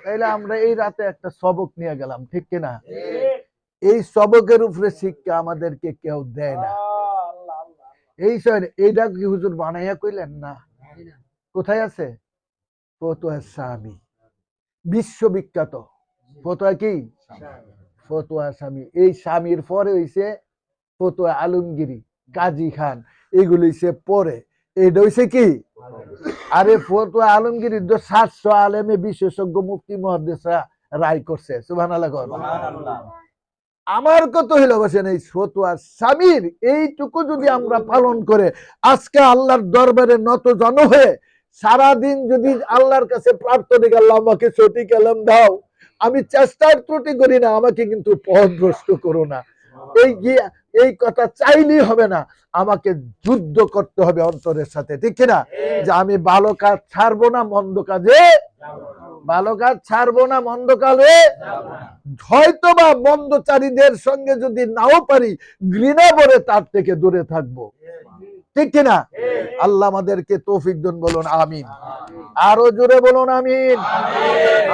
তাইলে আমরা এই রাতে একটা সবক নিয়ে গেলাম, ঠিক কিনা? এই সবকের উপরে শিক্ষা আমাদেরকে কেউ দেয় না। এইটা কি হুজুর বানাইয়া কইলেন? না, কোথায় আছে? ফতুয়া স্বামী, বিশ্ববিখ্যাত ফতুয়া কি? ফতুয়া স্বামী। এই স্বামীর পরে হইছে ফতুয়া আলমগিরি, কাজী খান, এগুলো হইছে পরে। এটা হইছে কি? আরে ফতুয়া আলমগিরি 700 আলেমে বিশেষজ্ঞ মুফতি মুহাদ্দিসরা রায় করছে। সুবহানাল্লাহ। আমার কত হইল বসেন এই ফতুয়া স্বামীর এইটুকু যদি আমরা পালন করে আজকে আল্লাহর দরবারে নত জন হয়ে সারাদিন যদি আল্লাহর কাছে প্রার্থনা করি, আল্লাহ আমাকে সঠিক এলেম দাও, আমি চেষ্টার ত্রুটি করি না, আমাকে কিন্তু পথভ্রষ্ট করো না, এই কথা চাইলেই হবে না, আমাকে যুদ্ধ করতে হবে অন্তরের সাথে, ঠিক কিনা? যে আমি ভালো কাজ ছাড়বো না, মন্দ কাজে ভালো কাজ ছাড়বো না, মন্দ কাজে হয়তো বা মন্দচারীদের সঙ্গে যদি নাও পারি, ঘৃণা ভরে তার থেকে দূরে থাকবো, ঠিক কিনা? আল্লাহ আমাদেরকে তৌফিক দান, বলুন আমিন। আরো জোরে বলুন আমিন।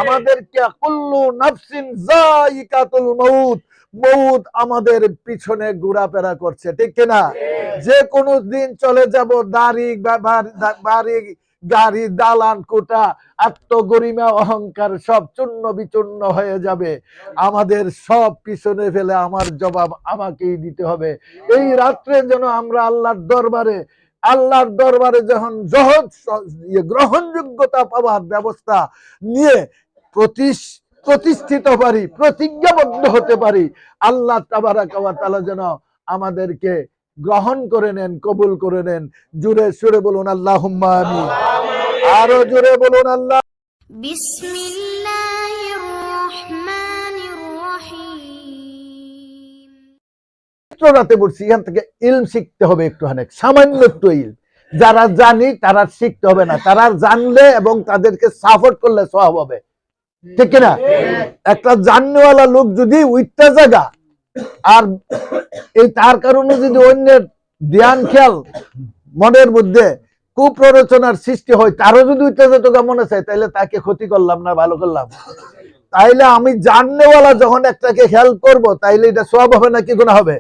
আমাদেরকে কুল্লু নাফসিন যায়িকাতুল মউত, মউত আমাদের পিছনে ঘোরাফেরা করছে, ঠিক কিনা? যে কোনো দিন চলে যাব, বাড়ি গাড়ি দালান কোটা আত্মগরিমা অহংকার সব চূর্ণ বিচূর্ণ হয়ে যাবে, আমাদের সব পিছনে ফেলে আমার জবাব আমাকেই দিতে হবে। এই রাত্রে যেন আমরা আল্লাহর দরবারে যখন গ্রহণযোগ্যতা পাওয়ার ব্যবস্থা নিয়ে প্রতিষ্ঠিত পারি, প্রতিজ্ঞাবদ্ধ হতে পারি, আল্লাহ তাবারাক ওয়া তাআলা যেন আমাদেরকে গ্রহণ করে নেন, কবুল করে নেন। জোরে সুরে বলুন আল্লাহুম্মা আমিন। আরো জোরে বলুন আল্লাহ। বিসমিল্লাহির রহমানির রহিম। রাতে বলছি এখান থেকে ইলম শিখতে হবে, একটুখানি সামান্য একটু ইলম। যারা জানি তারা শিখতে হবে না, তারা জানলে এবং তাদেরকে সাপোর্ট করলে সওয়াব হবে, ঠিক কিনা? একটা জাননেওয়ালা লোক যদি উইটটা জায়গা আর এই তার কারণে যদি অন্যের ধ্যান খেয়াল মনের মধ্যে কুপ্ররোচনার সৃষ্টি হয়, তারও যদি উইটটা মনে চায়, তাহলে তাকে ক্ষতি করলাম না ভালো করলাম? তাইলে আমি জাননেওয়ালা যখন একটাকে হেল্প করব, তাইলে এটা সওয়াব হবে না কি গুনাহ হবে?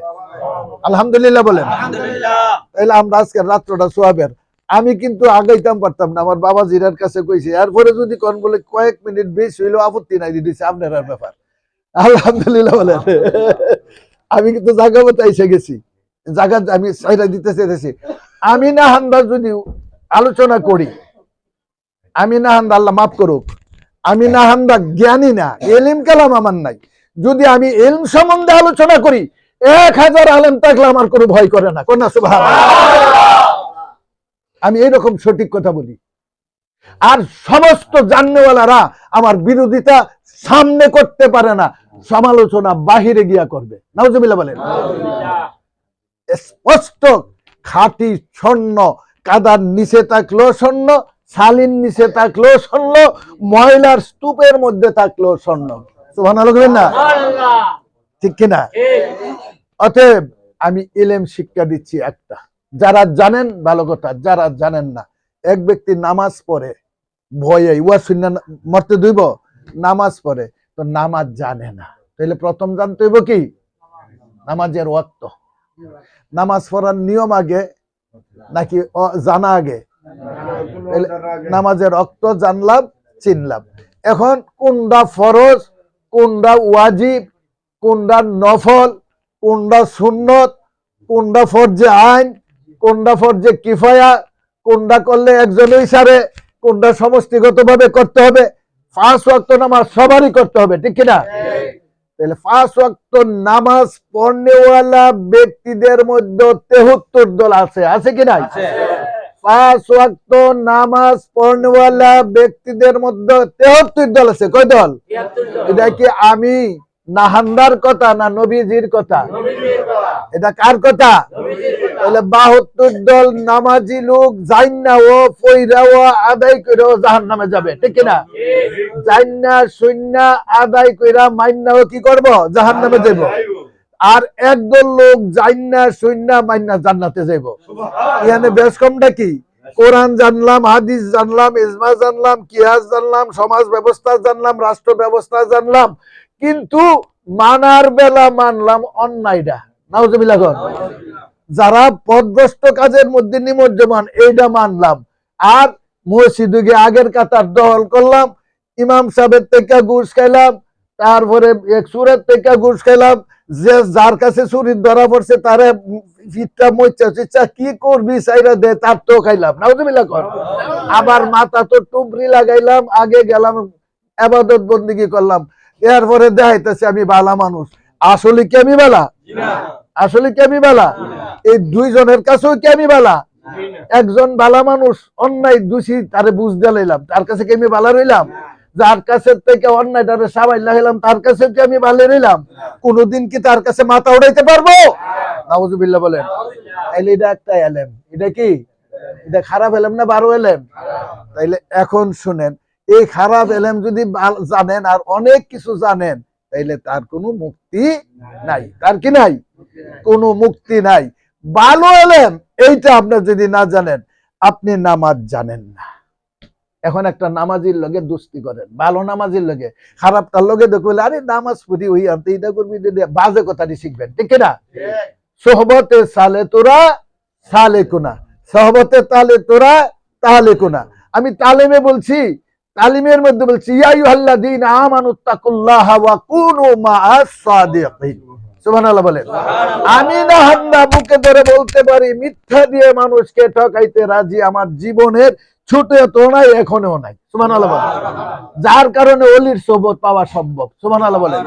আলহামদুলিল্লাহ বলেন। তাইলে আমরা আজকের রাত্রটা সওয়াবের। আমি কিন্তু আগাইতাম পারতাম না, আমার বাবা জিরার কাছে কইছি, এরপরে যদি কোন বলে কয়েক মিনিট বেশি হইলো আপত্তি নাই, দিতেছে আপনার ব্যাপার। আলহামদুলিল্লাহ বলেন। আমি কিন্তু জায়গা মতো এসে গেছি, জায়গা আমি সাইরা দিতে চেয়েছি। আমি না হান্দা যদি আলোচনা করি, আমি না হান্দা, আল্লাহ মাফ করুক, আমি না হান্দা জ্ঞানী না, এলিম কালাম আমার নাই, যদি আমি এলম সম্বন্ধে আলোচনা করি, 1000 আলেম থাকলে আমার কোনো ভয় করে না, কোন সুবহানাল্লাহ। আমি এইরকম সঠিক কথা বলি, আর সমস্ত জাননেওয়ালারা আমার বিরোধিতা সামনে করতে পারে না, সমালোচনা বাহিরে গিয়া করবে। নাউজুবিল্লাহ বলেন। স্পষ্ট খাঁটি স্বর্ণ, কাদার নিচে থাকলো স্বর্ণ, শালির নিচে থাকলো স্বর্ণ, ময়লার স্তূপের মধ্যে থাকলো স্বর্ণ। সুবহানাল্লাহ বলেন না, ঠিক কিনা? অতএব আমি ইলম শিক্ষা দিচ্ছি একটা, যারা জানেন ভালো কথা, যারা জানেন না, এক ব্যক্তি নামাজ পড়ে ভয়ে মরতে দইব, নামাজ পড়ে তো নামাজ জানে না, তাহলে প্রথম জানতে হইব কি? নামাজের ওয়াক্ত। নামাজ পড়ার নিয়ম আগে নাকি জানা আগে? নামাজের ওয়াক্ত জানলাম, চিনলাম। এখন কোনটা ফরজ, কোনটা ওয়াজিব, কোনটা নফল, কোনটা সুন্নত, কোনটা ফরজে আইন, কোনটা ফরজে কিফায়া, কোনটা করলে একজনই সারে, কোনটা সমষ্টিগতভাবে করতে হবে। 5 ওয়াক্ত নামাজ সবারই করতে হবে, ঠিক কিনা? তাহলে 5 ওয়াক্ত নামাজ পড়নেওয়ালা ব্যক্তিদের মধ্যে 73 দল আছে, আছে কি নাই? 5 ওয়াক্ত নামাজ পড়নেওয়ালা ব্যক্তিদের মধ্যে 73 দল আছে। কয় দল? এটা কি আমি নাহান্দার কথা না নবীজির কথা? এটা কার কথা? তাহলে 72 দল নামাজি লোক জাইন্না ও পয়রা ও আদায় করে জাহান্নামে যাবে, ঠিক কিনা? জাইন্না সুন্না আদায় কইরা মাইন্নাও কি করব? জাহান্নামে যাইব। আর একদল লোক জাইন্না সুন্না মাইন্না জান্নাতে যাইব। এখানে বেশ কমটা কি? কোরআন জানলাম, হাদিস জানলাম, ইজমা জানলাম, কিয়াস জানলাম, সমাজ ব্যবস্থা জানলাম, রাষ্ট্র ব্যবস্থা জানলাম, কিন্তু মানার বেলা মানলাম অন্যায়টা। নাউজুবিল্লাহ কর। যারা পদভ্রষ্ট কাজের মধ্যে নিমজ্জমান এইটা মানলাম, আর মসজিদে গিয়ে আগের কাতার দখল করলাম, ইমাম সাহেবের থেকে ঘুষ খাইলাম, তারপরে এক সুরের থেকে ঘুষ খাইলাম, যে যার কাছে চুরি ধরা পড়ছে তারে ফিটটা মচ্চা কি করবি চাইরা দে, তার তো খাইলাম। নাউজুবিল্লাহ কর। আবার মাথা তো টুপরি লাগাইলাম, আগে গেলাম আবাদত বন্দিগি করলাম, এরপরে দেখাইতেছে আমি বালা মানুষ। আসলে কি আমি বালা? আসলে কি আমি বালা? এই দুইজনের কাছেও কি আমি বালা? একজন বালা মানুষ অন্যায় দোষী তারে বুঝ দিলাম, তার কাছে কি আমি বালা রইলাম? যার কাছে থেকে অন্যায়টারে সাবাই লাগাইলাম তার কাছে কি আমি ভালো রইলাম? কোনদিন কি তার কাছে মাথা উঠাইতে পারবো? নাউজুবিল্লাহ বলেন। তাইলে এটা একটা এলেম। এটা কি? এটা খারাপ এলেম না ভালো এলেম? তাইলে এখন শুনেন, এই খারাপ এলেম যদি জানেন আর অনেক কিছু জানেন, তাইলে তার কোনো মুক্তি নাই। তার কি নাই? কোনো মুক্তি নাই। ভালো এলেম এইটা আপনার যদি না জানেন, আপনি নামাজ জানেন না। এখন একটা নামাজির লগে দুস্তি করেন, ভালো নামাজির লগে খারাপ তার লগে দেখলে আরে নামাজ পড়ি ওই আনতে এটা করবি, বাজে কথাটি শিখবেন, ঠিক না? সোহবতে সালে তোরা সালে কোনা, সোহবতে তালে তোরা তালে কোনা। আমি তালিমে বলছি, তালিমের মধ্যে বলছি ইয়া আইয়ুহাল্লাযীনা আমানুত্তাকুল্লাহা ওয়া কুনু মাআস সাদিকিন। সুবহানাল্লাহ বলেন। আমি না হান্না বুকে ধরে বলতে পারি, মিথ্যা দিয়ে মানুষকে ঠকাইতে রাজি আমার জীবনের ছুটে তো নাই, এখনো নাই। সুবহানাল্লাহ বলেন। যার কারণে ওলির সোহবত পাওয়া সম্ভব। সুবহানাল্লাহ বলেন।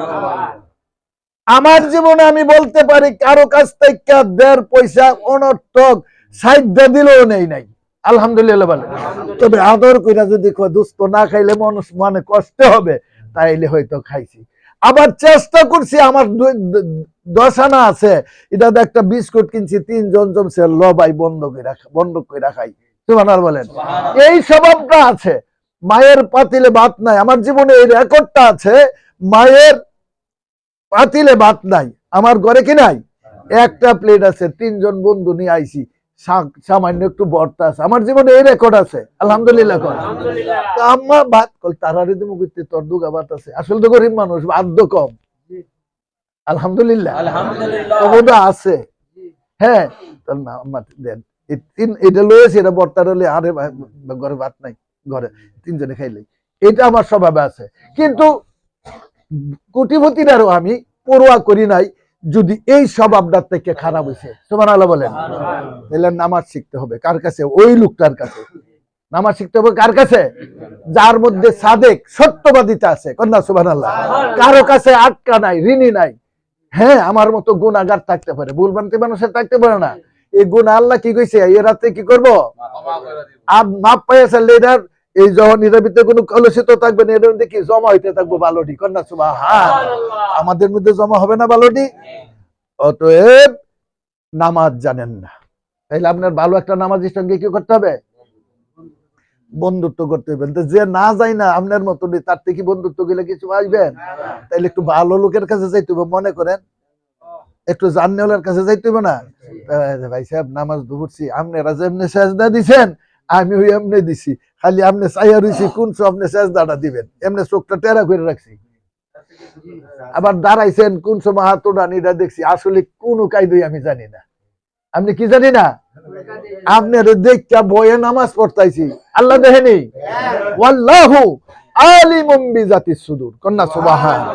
আমার জীবনে আমি বলতে পারি কারো কাছ থেকে 1.5 পয়সা অনর্থক সাইডা দিলেও নেই নাই, আলহামদুলিল্লাহ বলেন। তবে আদর কইরা যদি দোস্ত না খাইলে মানুষ মানে কষ্ট হবে, তাইলে হয়তো খাইছি। আবার চেষ্টা করছি, আমার 10 আনা আছে, এটা একটা বিস্কুট কিনছি, 3 জন জমছে, লবাই বন্ধ করে খাই। সুবহানাল্লাহ বলেন। এই স্বভাবটা আছে। মায়ের পাতিলে ভাত নাই, আমার জীবনে এই রেকর্ডটা আছে। মায়ের পাতিলে ভাত নাই, আমার ঘরে কি নাই? একটা প্লেট আছে, 3 জন বন্ধু নিয়ে আইছি, সামান্য একটু ভর্তা আছে, আমার জীবনে এই রেকর্ড আছে। আলহামদুলিল্লাহ কর। আম্মা ভাত কল তারারে দিমু কইতে তোর দুগা ভাত আছে, আসলে তো গরিব মানুষ, বাধ্য কম। আলহামদুলিল্লাহ, আলহামদুলিল্লাহ আছে। হ্যাঁ, তাহলে না আম্মা দেন, এটা লয়েছে, এটা ভর্তা রইলে, আরে ঘরে ভাত নাই, ঘরে 3 জনে খাইলে, এটা আমার স্বভাবে আছে। কিন্তু কোটিপতিরাও আমি পরোয়া করি নাই যদি এই স্বভাবটার থেকে খারাপ হয়েছে। সুবহানাল্লাহ বলেন। তাহলে নামাজ শিখতে হবে কার কাছে? ওই লোকটার কাছে। নামাজ শিখতে হবে কার কাছে? যার মধ্যে সাদেক সত্যবাদিতা আছে। কন্যা সুবহানাল্লাহ। কারো কাছে আটকা নাই, ঋণী নাই। হ্যাঁ, আমার মতো গুনাহগার থাকতে পারে, ভুলভ্রান্তি মানুষের থাকতে পারে না। এই গুনাহ আল্লাহ কি কইছে, এই রাতে কি করব? আর মাপ পাইছে লিডার, এই যখন এটার ভিতরে কোনো কলুষিত থাকবে না, এর মধ্যে কি জমা হইতে থাকবো বালুটি। কন্যা সুবহানাল্লাহ। আমাদের মধ্যে জমা হবে না বালুটি। অতএব নামাজ জানেন না, তাইলে আপনার ভালো একটা নামাজের সঙ্গে কি করতে হবে? বন্ধুত্ব করতে হবে। যে না যায় না আপনার মতো, তার থেকে বন্ধুত্ব গেলে কিছু আসবেন? তাইলে একটু ভালো লোকের কাছে যাইতে হবে। মনে করেন একটু জাননেওয়ালার কাছে যাইতে হবে না? ভাই সাহেব নামাজ পড়ছি, আপনারা যেমনি সেজদা দিছেন আমি ওই এমনি দিছি, খালি আপনি চাইয়া রইছি কোন আপনি সেজদাটা দিবেন, এমনি চোখটা টেরা করে রাখছি। আবার দাঁড়াইছেন কোন সময় হাত উঠান, এটা দেখছি। আসলে কোন কায়দাই আমি জানি না। আপনি কি জানি না? আপনার দেখা বয়ে নামাজ পড়তাইছি, আল্লাহ দেখেনি? ওয়াল্লাহু আলিমুম বিজাতিস সুদূর। কন্যা সুবহানাল্লাহ।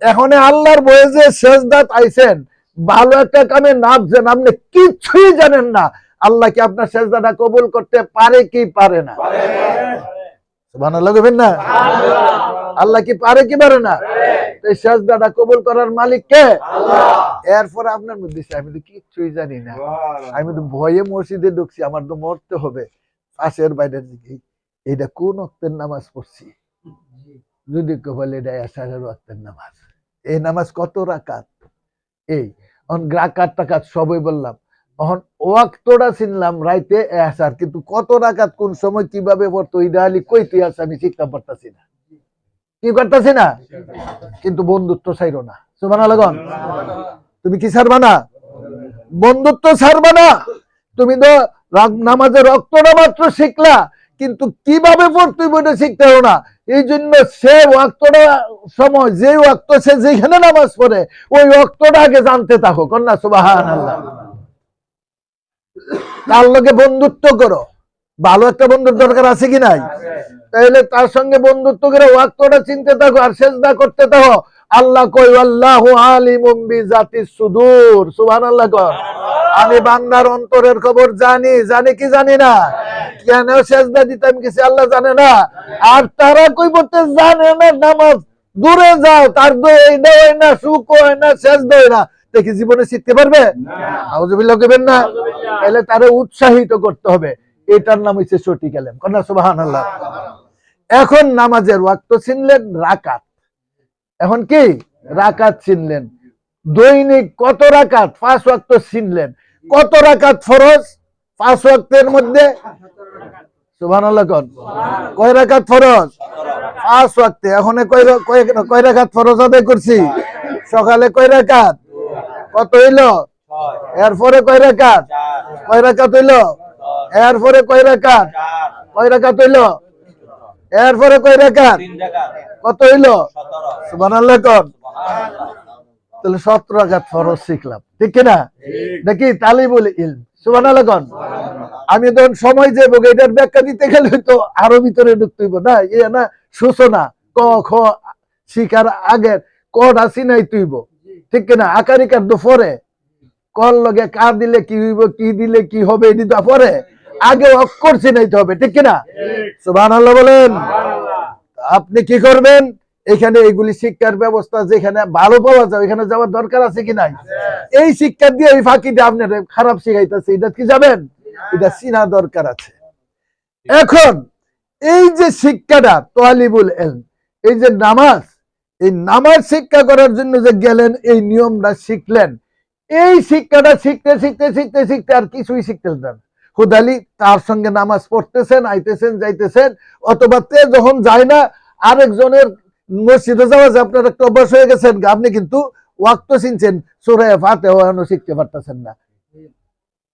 এখন আল্লাহর বয়ে যে সেজদাত আইছেন, ভালো একটা কামে নামছেন, আপনি কিছুই জানেন না, আল্লাহ কি আপনার সেজদাটা কবুল করতে পারে কি পারে না? সুবহানাল্লাহ বলবেন না? আল্লাহ কি পারে কি পারে না? এই সেজদাটা কবুল করার মালিক কে? আল্লাহ। এরপর আপনার মধ্যে আমি তো কিছুই জানি না, আমি তো ভয়ে মসজিদে ঢুকছি, আমার তো মরতে হবে, পাশের বাইরের দিকে এটা কোন ওয়াক্তের নামাজ পড়ছি, যদি কেউ বলে এটা এশারের ওয়াক্তের নামাজ। এই নামাজ কত রাকাত? এই রাকাত টাকাত সবই বললাম, এখন ওয়াক্তটা চিনলাম রাইতে এশার, কিন্তু কত রাকাত কোন সময় কিভাবে পড়তো ইডালি কইতে আছে আমি শিখতে পারতাছি না, কি করতেছি না। কিন্তু বন্ধুত্ব ছাইরো না। সুবহানাল্লাহ। তুমি কি ছাড়বা না? বন্ধুত্ব ছাড়বা না। তুমি তো নামাজের রক্তটা মাত্র শিখলা, কিন্তু কিভাবে পড়তে বইটা শিখতে হলো না। এই জন্য সে ওয়াক্তটা সময় যে ওয়াক্ত সে যেখানে নামাজ পড়ে ওই ওয়াক্তটা আগে জানতে থাকো। কন্যা সুবহানাল্লাহ। তার লগে বন্ধুত্ব করো, ভালো একটা বন্ধুর দরকার আছে কি নাই? তাহলে তার সঙ্গে বন্ধুত্ব করে ওয়াক্তটা চিনতে থাকো আর সেজদা করতে থাকো। আল্লাহ কই আল্লাহু আলিমুম বিজাতিস সুদূর, সুবহানাল্লাহ কর। আমি বান্দার অন্তরের খবর জানি, জানি কি জানি না? কেন সেজদা দিতাম কিছু আল্লাহ জানে না? আর তারা কই বলতে জানে না নামাজ, দূরে যাও, তার দই দেয় না, সুখ হয় না, সেজদা হয় না, দেখি জীবনে শিখতে পারবে? আউযুবিল্লাহ কইবেন না? তাহলে তারে উৎসাহিত করতে হবে। এটার নাম হচ্ছে সঠিক ইলম। কন্যা সুবহানাল্লাহ। এখন নামাজের ওয়াক্ত চিনলেন, রাকাত। এখন কি রাকাত চিনলেন, দৈনিক কত রাকাত, 5 ওয়াক্ত চিনলেন। কত রাকাত ফরজ 5 ওয়াক্তের মধ্যে? সুবহানাল্লাহ কোন। কয় রাকাত ফরজ? 5 ওয়াক্তে। এখন কয় রাকাত ফরজ আদায় করছি? সকালে কয় রাকাত? কত হইলো? এরপরে কয় রাকাত? কয় রাকাত হইলো? এরপরে কয় রাকাত? কয় রাকাত হইলো? এরপরে কয় রাকাত? কত হইলো? সুবহানাল্লাহ কোন। তাহলে 17 রাকাত ফরজ শিখলাম, ঠিক কিনা? নাকি তালিবুল ইলম। সুবহানাল্লাহ কোন। আমি যখন সময় যাবো এটার ব্যাখ্যা দিতে গেলে তো আরো ভিতরে ঢুকতে হইব না? না সূচনা ক খ শিখার আগে কটা চিনাই তুইব, ঠিক কিনা? আকারিকার তো পরে, কল লগে কার দিলে কি হইব, কি দিলে কি হবে এটা পরে, আগে অক্ষর চিনাইতে হবে, ঠিক কিনা? সুবহানাল্লাহ বলেন। আপনি কি করবেন? এখানে এগুলি শিক্ষার ব্যবস্থা যেখানে ভালো পাওয়া যায় এখানে যাওয়ার দরকার আছে কি নাই? এই শিক্ষা দিয়ে এই ফাঁকিটা আপনার খারাপ শিখাইতেছে, এটা কি যাবেন? এটা চিনা দরকার আছে। এখন এই যে শিক্ষাটা তালিবুল ইলম, এই যে নামাজ, এই নামাজ শিক্ষা করার জন্য যে গেলেন, এই নিয়মটা শিখলেন, এই শিক্ষাটা শিখতে শিখতে শিখতে শিখতে আর কিছুই শিখতেন না। হুদালি তার সঙ্গে নামাজ পড়তেছেন, আইতেছেন, যাইতেছেন, অথবা তে যখন যায় না আরেকজনের মসজিদে যাওয়া, যে আপনার একটা অভ্যাস হয়ে গেছেন, আপনি কিন্তু ওয়াক্ত চিনছেন, সূরা ফাতিহা শিখতে পারতেছেন না।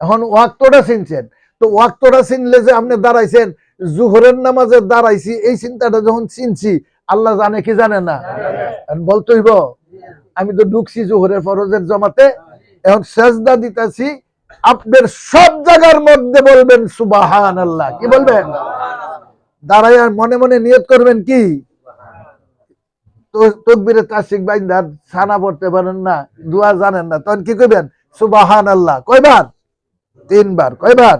এখন ওয়াক্তটা চিনছেন, তো ওয়াক্তটা চিনলে যে আপনি দাঁড়াইছেন জুহরের নামাজে দাঁড়াইছি, এই চিন্তাটা যখন চিনছি, আল্লাহ জানে কি জানে না? বলতে হইব আমি তো ঢুকছি জুহরের ফরজের জমাতে, এখন সেজদা দিতেছি, আপনার সব জায়গার মধ্যে বলবেন সুবহানাল্লাহ। কি বলবেন? দাঁড়ায় মনে মনে নিয়ত করবেন কি? তাকবীরে তাশরিক বাইন্দা ছানা পড়তে পারেন না, দোয়া জানেন না, তখন কি কইবেন? সুবহানাল্লাহ। কয়বার? 3 বার। কয়বার?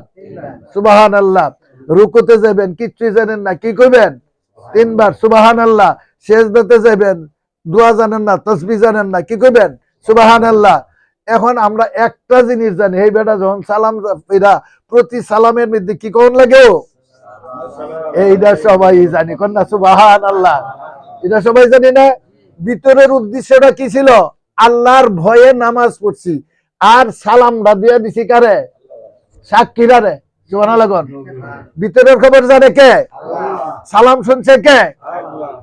সুবহানাল্লাহ। রুকুতে যাবেন, কিচ্ছু জানেন না, কি কইবেন? 3 বার সুবহানাল্লাহ। সিজদাতে যাবেন, দোয়া জানেন না, তাসবিহ জানেন না, কি কইবেন? সুবহানাল্লাহ। এখন আমরা একটা জিনিস জানি, এই বেটা যখন সালাম ফিরা প্রতি সালামের মধ্যে কি কোন লাগে? এইটা সবাই জানি। কন্যা সুবহানাল্লাহ। এটা সবাই জানি না? ভিতরের উদ্দেশ্যটা কি ছিল? আল্লাহর ভয়ে নামাজ পড়ছি, আর সালামটা দিয়ে দিছি কারে? সাক্ষীরারে। সুবহানাল্লাহ। ভিতরের খবর জানে কে? সালাম শুনছে কে?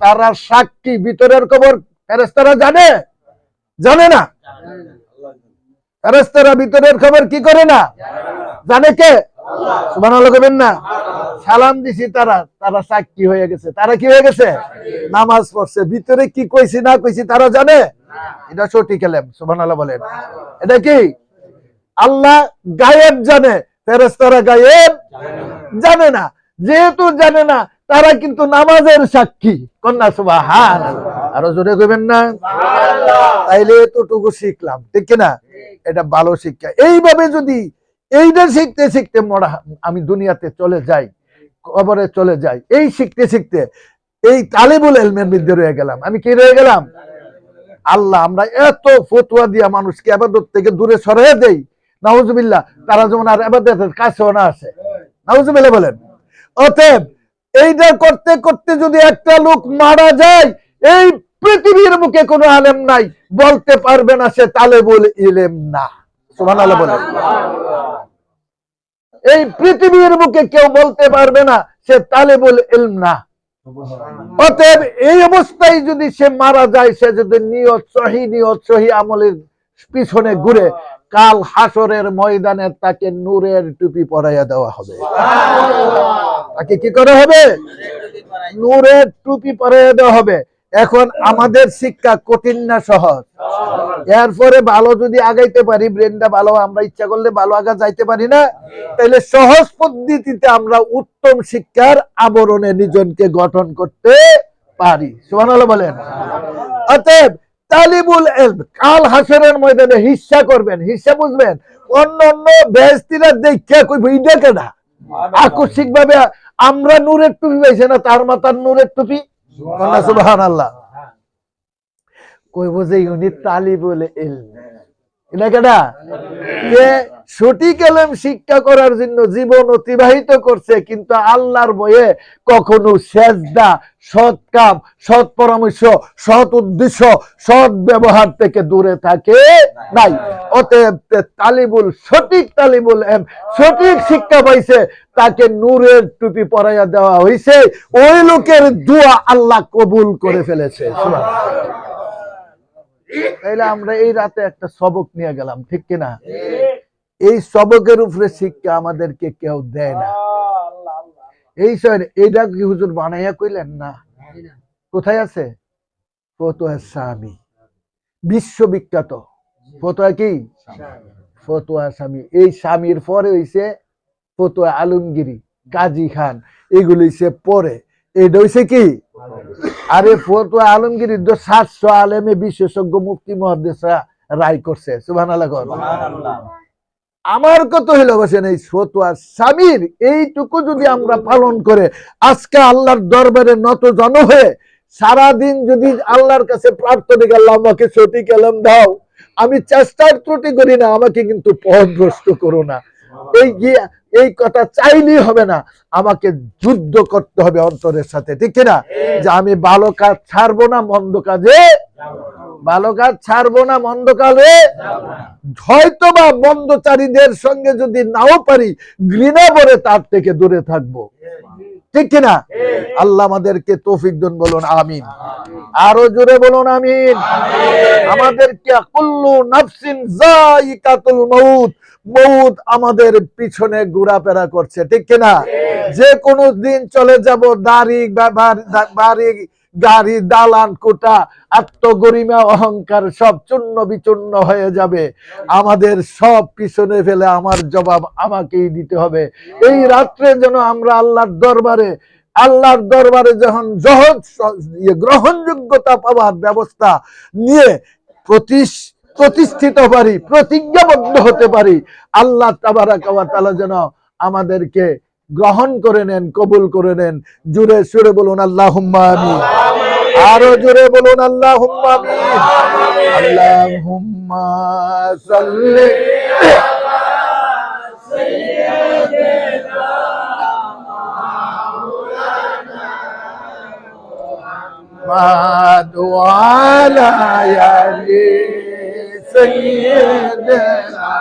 তারা সাক্ষী। ভিতরের খবর ফেরেশতারা জানে? জানে না। ফেরেশতারা ভিতরের খবর কি করে না? জানে কে? সুবহানাল্লাহ কইবেন না? সালাম দিছি, তারা সাক্ষী হয়ে গেছে। তারা কি হয়ে গেছে? নামাজ পড়ছে। ভিতরে কি কইছি না কইছি তারা জানে? এটা সঠিক ইলম। সুবহানাল্লাহ বলেন। এটা কি? আল্লাহ গায়েব জানে, ফেরেশতারা গায়েব জানে না। যেহেতু জানে না, তারা কিন্তু নামাজের সাক্ষী। কন্যা সুবহানাল্লাহ। আরো জোরে কইবেন না? তাইলে এতটুকু শিখলাম, ঠিক কিনা? এটা ভালো শিক্ষা। এইভাবে যদি এইটা শিখতে শিখতে আমি দুনিয়াতে চলে যাই, কবরে চলে যাই, এই শিখতে শিখতে এই তালিবুল ইলমের মধ্যে রয়ে গেলাম, আমি কি রয়ে গেলাম? আল্লাহ, আমরা এত ফতোয়া দিয়া মানুষকে ইবাদত থেকে দূরে সরিয়ে দেই, নাউজুবিল্লাহ, তারা যেমন আর ইবাদতের কাছেও না আসে। নাউজুবিল্লাহ বলেন। অতএব এইটা করতে করতে যদি একটা লোক মারা যায়, এই পৃথিবীর মুখে কোনো আলেম নাই বলতে পারবে না সে তালেবুল ইলম না। সুবহানাল্লাহ বলেন। এই পৃথিবীর মুখে কেউ বলতে পারবে না সে তালেবুল ইলম না। অতএব এই অবস্থায় যদি সে মারা যায়, সে যদি নিয়ত সহি আমলের পিছনে ঘুরে, কাল হাসরের ময়দানে তাকে নূরের টুপি পরাইয়া দেওয়া হবে। তাকে কি করা হবে? নূরের টুপি পরাইয়া দেওয়া হবে। এখন আমাদের শিক্ষা কঠিন না সহজ? এরপরে ভালো যদি আগাইতে পারি, ব্রেনটা ভালো, আমরা ইচ্ছা করলে ভালো আগা যাইতে পারি না, তাহলে সহজ পদ্ধতিতে আমরা উত্তম শিক্ষার আবরণে নিজনকে গঠন করতে পারি। সুবহানাল্লাহ বলেন। অতএব তালিবুল ইলম কাল হাসরের ময়দানে হিস্সা করবেন। হিস্সা বুঝবেন? অন্য অন্য বেহেশতীরা দেখে কইব ইডা কেডা, আকস্মিক ভাবে আমরা নূরের টুপি পাইছে না, তার মাথার নূরের টুপি। সুবহানাল্লাহ। কইব যে উনি তালিবুল ইলম। এটা কেডা? যে সঠিক ইলম শিক্ষা করার জন্য জীবন অতিবাহিত করছে, কিন্তু আল্লাহর ভয়ে কখনো সেজদা, সৎ কাম, সৎ পরামর্শ, সৎ উদ্দেশ্য, সৎ ব্যবহার থেকে দূরে থাকে নাই। অতএব তালিবুল সঠিক তালিবুল ইলম সঠিক শিক্ষা পাইছে, তাকে নূরের টুপি পরাইয়া দেওয়া হয়েছে। ওই লোকের দোয়া আল্লাহ কবুল করে ফেলেছে। সুবহানাল্লাহ। তাইলে আমরা এই রাতে একটা সবক নিয়ে গেলাম, ঠিক কিনা? এই সবকের উপরে শিক্ষা আমাদেরকে কেউ দেয় না। এই এইটা কি হুজুর বানাইয়া কইলেন না? কোথায় আছে? ফতোয়া স্বামী, বিশ্ববিখ্যাত ফতোয়া কি? ফতোয়া স্বামী। এই স্বামীর পরে হইছে ফতোয়া আলমগিরি, কাজী খান, এগুলো হইছে পরে। এটা হইছে কি? আরে ফতোয়া আলমগিরি 700 আলেমে বিশেষজ্ঞ মুফতি মুহাদ্দিসরা রায় করছে। সুবহানাল্লাহ। আমার কত হইল বসেন এই ফতোয়া স্বামীর এইটুকু যদি আমরা পালন করে আজকে আল্লাহর দরবারে নত জন হয়ে সারাদিন যদি আল্লাহর কাছে প্রার্থনা করি, আল্লাহ আমাকে সঠিক ইলম দাও, আমি চেষ্টার ত্রুটি করি না, আমাকে কিন্তু পথভ্রষ্ট করো না, এই কথা চাইলেই হবে না, আমাকে যুদ্ধ করতে হবে অন্তরের সাথে, ঠিক কিনা? যে আমি ভালো কাজ ছাড়বো না, মন্দ কাজে ভালো কাজ ছাড়বো না, মন্দ কাজে হয়তো বা মন্দচারীদের সঙ্গে যদি নাও পারি, ঘৃণা করে তার থেকে দূরে থাকবো, ঠিক কিনা? আল্লাহ আমাদেরকে তৌফিক দান, বলুন আমিন। আরো জোরে বলুন আমিন। আমাদেরকে কুল্লু নাফসিন যায়িকাতুল মাউত, মউত আমাদের পিছনে ঘোরাফেরা করছে, ঠিক কিনা? যে কোনো দিন চলে যাব, বাড়ি গাড়ি দালান কোটা আত্মগরিমা অহংকার সব চূর্ণ বিচূর্ণ হয়ে যাবে। আমাদের সব পিছনে ফেলে আমার জবাব আমাকেই দিতে হবে। এই রাত্রে যেন আমরা আল্লাহর দরবারে যখন গ্রহণযোগ্যতা পাওয়ার ব্যবস্থা নিয়ে প্রতিষ্ঠিত পারি, প্রতিজ্ঞাবদ্ধ হতে পারি। আল্লাহ তাবারাক ওয়া তাআলা যেন আমাদেরকে গ্রহণ করে নেন, কবুল করে নেন। জোরে সুরে বলুন আল্লাহুম্মা আমিন। আরো জোরে বলুন আল্লাহুম্মা আমিন। আল্লাহুম্মা সাল্লি আলা সাইয়্যিদিনা মাওলানা মুহাম্মদ ওয়া আলা আলি সাইয়্যিদিনা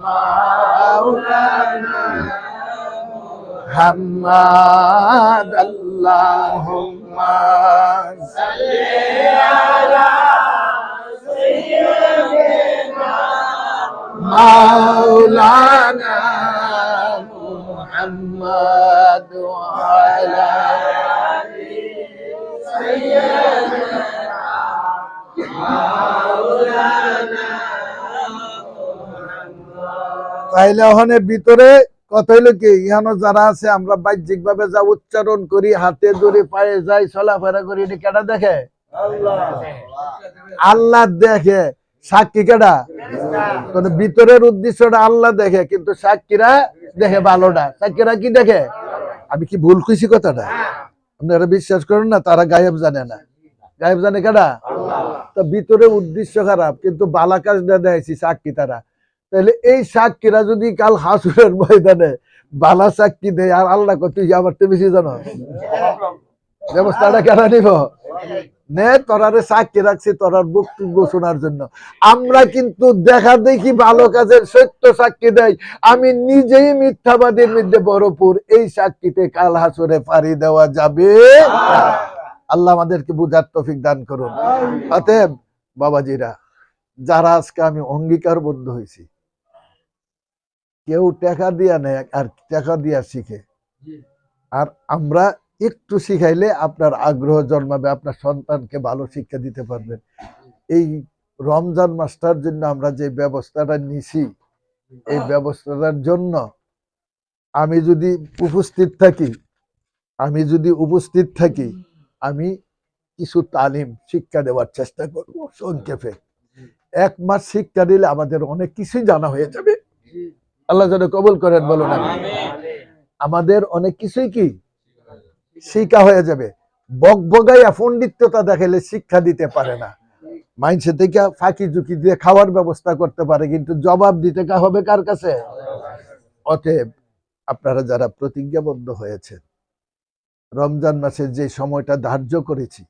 মাওলানা মুহাম্মদ। আল্লাহুম্মা সাল্লি আলা সাইয়্যিদিনা মাওলানা মুহাম্মদ ওয়া আলা আলি সাইয়্যিদিনা মাওলানা মুহাম্মদ। তাইলে ওখানে ভিতরে কথা হইলো কি, ইহানো যারা আছে আমরা বাহ্যিক ভাবে যা উচ্চারণ করি, হাতে ধরে পায়ে যাই, চলাফেরা করি, এটা কেডা দেখে? আল্লাহ দেখে। সাক্ষী কেডা? ভিতরের উদ্দেশ্যটা আল্লাহ দেখে, কিন্তু সাক্ষীরা দেখে ভালোটা। সাক্ষীরা কি দেখে? আমি কি ভুল কইছি কথাটা? আপনারা বিশ্বাস করেন না, তারা গায়েব জানে না। গায়েব জানে কেডা? তো ভিতরে উদ্দেশ্য খারাপ, কিন্তু বালা কাজটা দেখছি সাক্ষী তারা। তাহলে এই সাক্ষীরা যদি কাল হাসুরের ময়দানে বালা সাক্ষী দেয়, আর আল্লাহ তুই আমার তো বেশি জানো, ব্যবস্থাটা কেন নিব? নে তোরারে সাক্ষী রাখছি তোরার বক্তব্য শোনার জন্য। আমরা কিন্তু দেখা দেখি ভালো কাজের সত্য সাক্ষী দেয়, আমি নিজেই মিথ্যাবাদীর মধ্যে ভরপুর। এই সাক্ষীতে কাল হাসুরে পাড়ি দেওয়া যাবে। আল্লাহ আমাদেরকে বুঝার তৌফিক দান করুন। অতএব বাবাজিরা, যারা আজকে আমি অঙ্গীকারবদ্ধ হয়েছি, কেউ টাকা দিয়া নেয় আর টাকা দিয়া শিখে, আর আমরা একটু শিখাইলে আপনার আগ্রহ জন্মাবে, আপনার সন্তানকে ভালো শিক্ষা দিতে পারবেন। এই রমজান মাসটার জন্য আমরা যে ব্যবস্থাটা নিছি, এই ব্যবস্থাটার জন্য আমি যদি উপস্থিত থাকি আমি কিছু তালিম শিক্ষা দেওয়ার চেষ্টা করব। সংক্ষেপে 1 মাস শিক্ষা দিলে আমাদের অনেক কিছুই জানা হয়ে যাবে। আল্লাহ যেন কবুল করেন, বলুন আমিন। আমাদের অনেক কিছুই কি শিক্ষা হয়ে যাবে। বকবগাইয়া পণ্ডিত্যতা দেখাইলে শিক্ষা দিতে পারে না। মাইন্ডসেট থেকে ফাঁকি ঝুঁকি দিয়ে খাওয়ার ব্যবস্থা করতে পারে, কিন্তু জবাব দিতে হবে কার কাছে? অতএব আপনারা যারা প্রতিজ্ঞাবদ্ধ হয়েছেন, রমজান মাসে যে সময়টা ধার্য করেছি,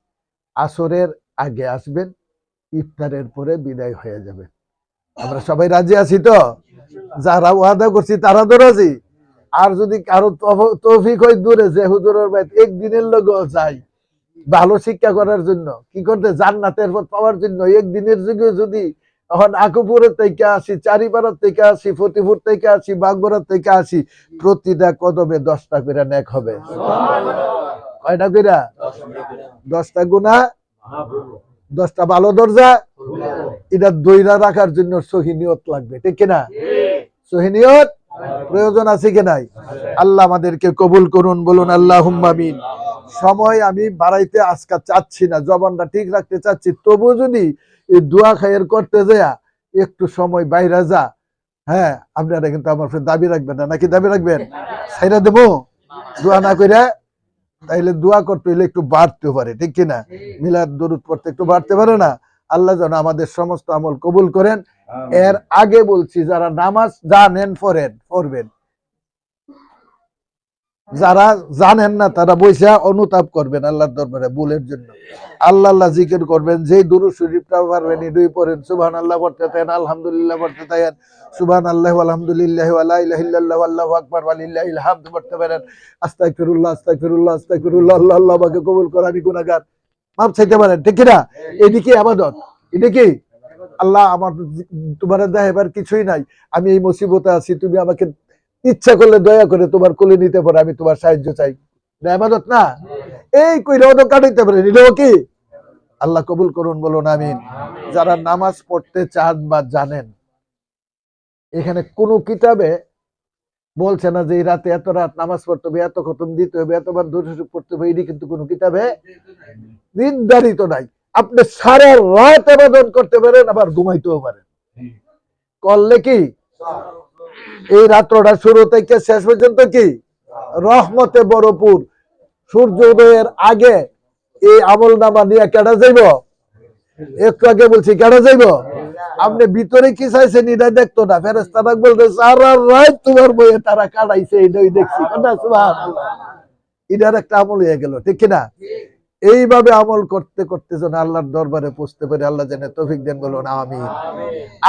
আসরের আগে আসবেন, ইফতারের পরে বিদায় হয়ে যাবে। আমরা সবাই রাজি আছি তো? যারা ওয়াদা করছি তারা তো রাজি। আর যদি কারো তৌফিক হয় দূরে যে হুজুরের বাইত একদিনের লোকও যাই ভালো শিক্ষা করার জন্য, কি করতে, জান্নাতের পথ পাওয়ার জন্য, একদিনের যুগে যদি এখন আকুপুরের থেকে আসি, চারিপাড়ার থেকে আসি, ফতিপুর থেকে আসি, বাগবরার থেকে আসি, প্রতিটা কদমে 10টা করে নেক হবে। কয়টা কইরা? 10টা গুনাহ, 10টা ভালো দরজা। এটা দইরা রাখার জন্য সহিনিয়ত লাগবে, ঠিক কিনা? সহিনিয়ত প্রয়োজন আছে কি নাই? আল্লাহ আমাদেরকে কবুল করুন, বলুন আল্লাহুম্মা আমিন। সময় আমি বাড়াইতে আজকে চাচ্ছি না, জবানটা ঠিক রাখতে চাচ্ছি, তবু যদি এই দোয়া খায়ের করতে যায় একটু সময় বাইরে যা, হ্যাঁ, আপনারা কিন্তু আমার দাবি রাখবেন না, নাকি দাবি রাখবেন? ছাইরা দেবো দোয়া না কইরা? তাইলে দোয়া করতে হইলে একটু বাড়তে পারে, ঠিক কিনা? মিলাদ দরুদ পড়তে একটু বাড়তে পারে না? আল্লাহ যেন আমাদের সমস্ত আমল কবুল করেন। এর আগে বলছি, যারা নামাজ জানেন পড়বেন, যারা জানেন না তারা বইসা অনুতাপ করবেন আল্লাহর দরবারে ভুলের জন্য। আল্লাহ আল্লাহ জিকির করবেন, যেই দুরূদ শরীফটা পারবেন এটাই পড়েন। সুবহানাল্লাহ পড়তে থাকেন, আলহামদুলিল্লাহ পড়তে থাকেন, সুবহানাল্লাহি ওয়া আলহামদুলিল্লাহি ওয়া লা ইলাহা ইল্লাল্লাহু আল্লাহু আকবার ওয়া লিল্লাহিল হামদ পড়তে পারেন। আস্তাগফিরুল্লাহ আস্তাগফিরুল্লাহ আস্তাগফিরুল্লাহ, আল্লাহ আল্লাহ আমাকে কবুল করুন, আমি গুনাহগার, মাফ চাইতে পারেন, ঠিক কি না? এদিকে ইবাদত, এটা কি? আল্লাহ আমার তোমার দেখাবার কিছুই নাই, আমি এই মুসিবতে আছি, তুমি আমাকে ইচ্ছা করলে দয়া করে তোমার কোলে নিতে পারো, আমি তোমার সাহায্য চাই। না ইবাদত না? এই কইরাও তো কাটাইতে পারেন, এটাও কি? আল্লাহ কবুল করুন, বলুন আমিন। যারা নামাজ পড়তে চান বা জানেন, এখানে কোন কিতাবে বলছে না যে এই রাতে এত রাত নামাজ পড়তে হবে, এত খতম দিতে হবে, এতবার দরুদ শরীফ পড়তে হবে, এটি কিন্তু কোনো কিতাবে নির্ধারিত নাই। আপনি সারা রাত ইবাদত করতে পারেন, আবার ঘুমাইতেও পারেন। করলে কি এই রাত্রটা শুরু থেকে শেষ পর্যন্ত কি রহমতে ভরপুর। সূর্য উদয়ের আগে এই আমল নামা নিয়ে কেটে যাইব। একটু আগে বলছি কেটে যাইব। আপনি ভিতরে কি চাইছেন এটা দেখতো না, ফেরেশতারা বলতে সারা রাত তোমার বইয়ে তারা কাটাইছে, এটাই দেখছি। সুবহানাল্লাহ, এটার একটা আমল হয়ে গেল, ঠিক কিনা? এইভাবে আমল করতে করতে যেন আল্লাহর দরবারে পৌঁছতে পারে, আল্লাহ যেন তৌফিক দেন, বলুন আমিন।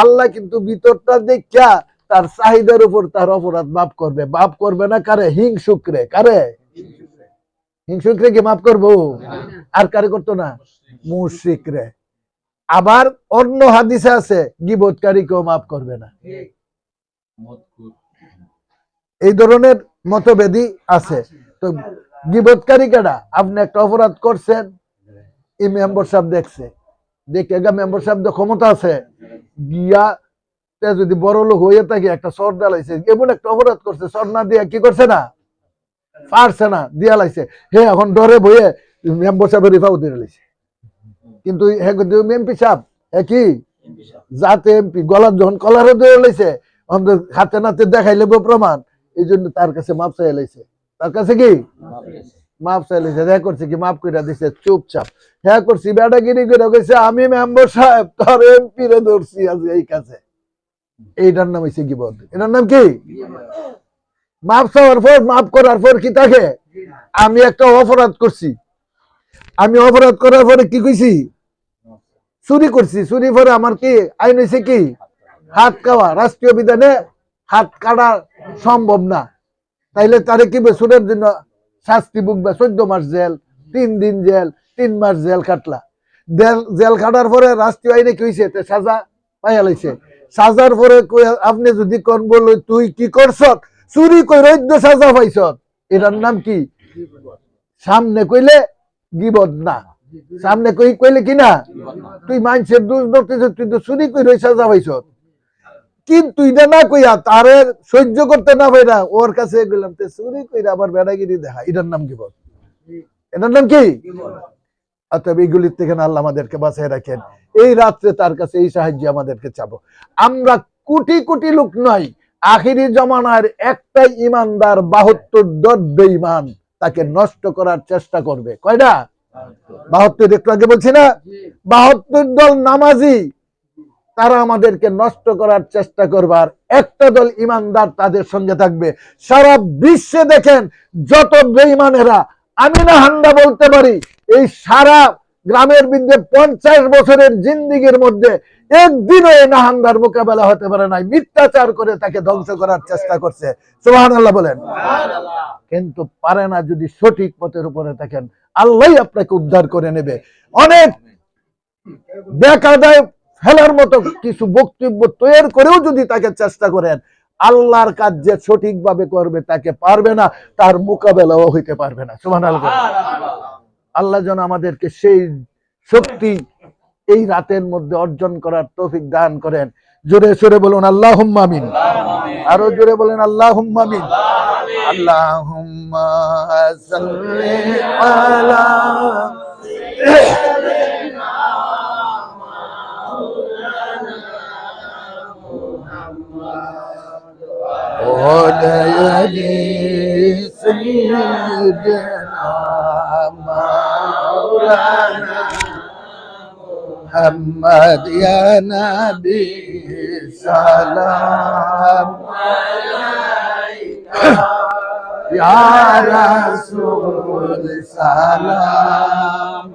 আল্লাহ কিন্তু ভিতরটা দেখা তার চাহিদার উপর তার অপরাধ মাফ করবে। মাফ করবে না কারে? হিংসুকরে। কারে? হিংসুকরে কি মাফ করবো? আর কারে করতো না? মুশরিকরে। আবার অন্য হাদিসে আছে গীবতকারীকেও মাফ করবে না। এই ধরনের মতভেদই আছে। তো গীবতকারী কেডা? আপনি একটা অপরাধ করছেন, এই মেম্বার সাহেব দেখছে, দেখে মেম্বার সাহেব ক্ষমতা আছে, গিয়া যদি বড় লোক হয়ে থাকে একটা সর ডালাইছে, এমন একটা অপরাধ করছে, সর না দিয়া কি করছে না, পারছে না, দিয়া লাইছে। হে এখন ডরে বইয়ে মেম্বার সাহেবের রিফাও দিয়ে লাইছে। কিন্তু এমপি সাহেব কি যাতে এমপি গলার যখন কলারে দিয়ে লাইছে, হাতে নাতে দেখাইলে প্রমাণ, এই জন্য তার কাছে মাপ চাই লাইছে। তার কাছে কি মাপ চাই লাইছে, হ্যাঁ করছে কি মাপ করে দিছে চুপচাপ। হ্যাঁ করছি বেটাগিরি করে গেছে, আমি মেম্বার সাহেব তোর এমপি রে ধরছি আজ এই কাছে। এইটার নাম হচ্ছে গীবত। এটার নাম কি? মাপ চাওয়ার পর, মাপ করার পর কি থাকে? আমি একটা অপরাধ করছি, আমি অপরাধ করার পরে কি কইছি? চুরি করছি, চুরি পরে আমার কি আইন হয়েছে কি? হাত কাটা। রাষ্ট্রীয় বিধানে হাত কাটা সম্ভব না, তাইলে তারে কি চুরের জন্য শাস্তি ভুগবে 14 মাস জেল, 3 দিন জেল, 3 মাস জেল কাটলা। জেল কাটার পরে রাষ্ট্রীয় আইনে কি হয়েছে? সাজা পাইয়া লাইছে সাজার পরে আপনি যদি কোন বলো তুই কি করছ চুরি কই রইদ্য সাজা পাইছ এটার নাম কি সামনে কইলে গিবত না সামনে কইলে কি না তুই মানুষের দোষ ধরতেছ তুই তো চুরি কই রই সাজা পাইছ কিন্তু এটা না কইয়া তারে সহ্য করতে না পাইরা ওর কাছে গেলাম তে চুরি কইরা আবার বেড়াগিরি দেখা এটার নাম গিবত এটার নাম কি অতএব এইগুলির থেকে আল্লাহ আমাদেরকে বাঁচিয়ে রাখেন এই রাত্রে তার কাছে এই সাহায্য আমাদেরকে চাবো আমরা কোটি কোটি লোক নয় আখিরি জমানার একটা ইমানদার 72 দল বেঈমান তাকে নষ্ট করার চেষ্টা করবে কয়টা 72 একটু আগে বলছি না 72 দল নামাজি তারা আমাদেরকে নষ্ট করার চেষ্টা করবার একটা দল ইমানদার তাদের সঙ্গে থাকবে সারা বিশ্বে দেখেন যত বেঈমানেরা আমি না হান্ডা বলতে পারি এই সারা গ্রামের বিন্দে 50 বছরের জিন্দিগির মধ্যে একদিনও এই নাহান্দার মোকাবেলা হতে পারে নাই মিথ্যাচার করে তাকে ধ্বংস করার চেষ্টা করছে সুবহানাল্লাহ বলেন কিন্তু পারে না যদি সঠিক পথের উপরে থাকেন আল্লাহই আপনাকে উদ্ধার করে নেবে অনেক বেকায়দায় ফেলার মতো কিছু বক্তব্য তৈরি করেও যদি তাকে চেষ্টা করেন আল্লাহর কাজ যে সঠিকভাবে করবে তাকে পারবে না তার মোকাবেলাও হইতে পারবে না সুবহানাল্লাহ আল্লাহ যেন আমাদেরকে সেই শক্তি এই রাতের মধ্যে অর্জন করার তৌফিক দান করেন জোরে সোরে বলুন আল্লাহুম্মা আমিন আরো জোরে বলেন আল্লাহুম্মা আমিন আল্লাহুম্মা সাল্লি আলা محمد يا نبي سلام يا رسول سلام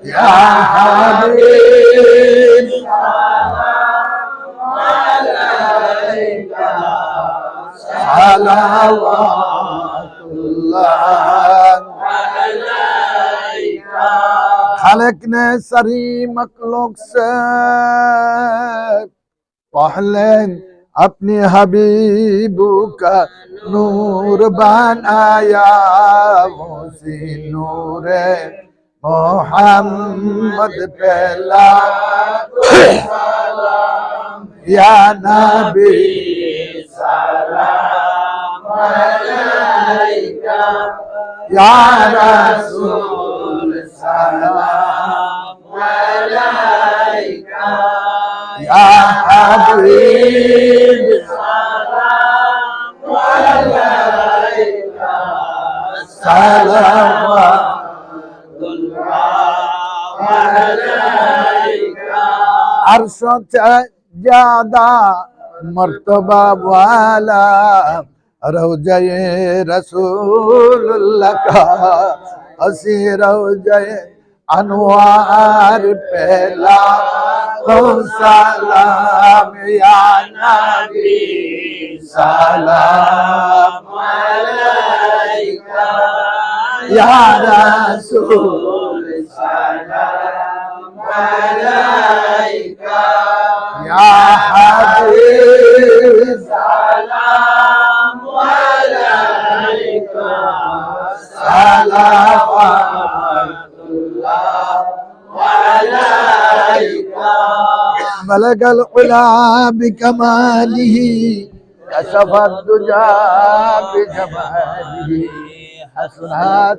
يا حبيب صلوات الله खालिक ने सारी मखलूक से पहले अपने हबीबू का नूर बनाया उसी नूर मोहम्मद पहला या नबी सलाम अलैका या रसूल सलाम अलैका या हबीब सलाम अलैका सलावतुल्लाह अलैका अर्श से ज्यादा मर्तबा वाला रौज़े रसूलुल्लाह का हसी रौज़े अनवार पहला सलाम या नबी सलाम अलैका या रसूल सलाम अलैका या हबीब सलाम अलैका सलावतुल्लाह अलैका बलग العلا بكماله كشف الدجى بجماله حسنات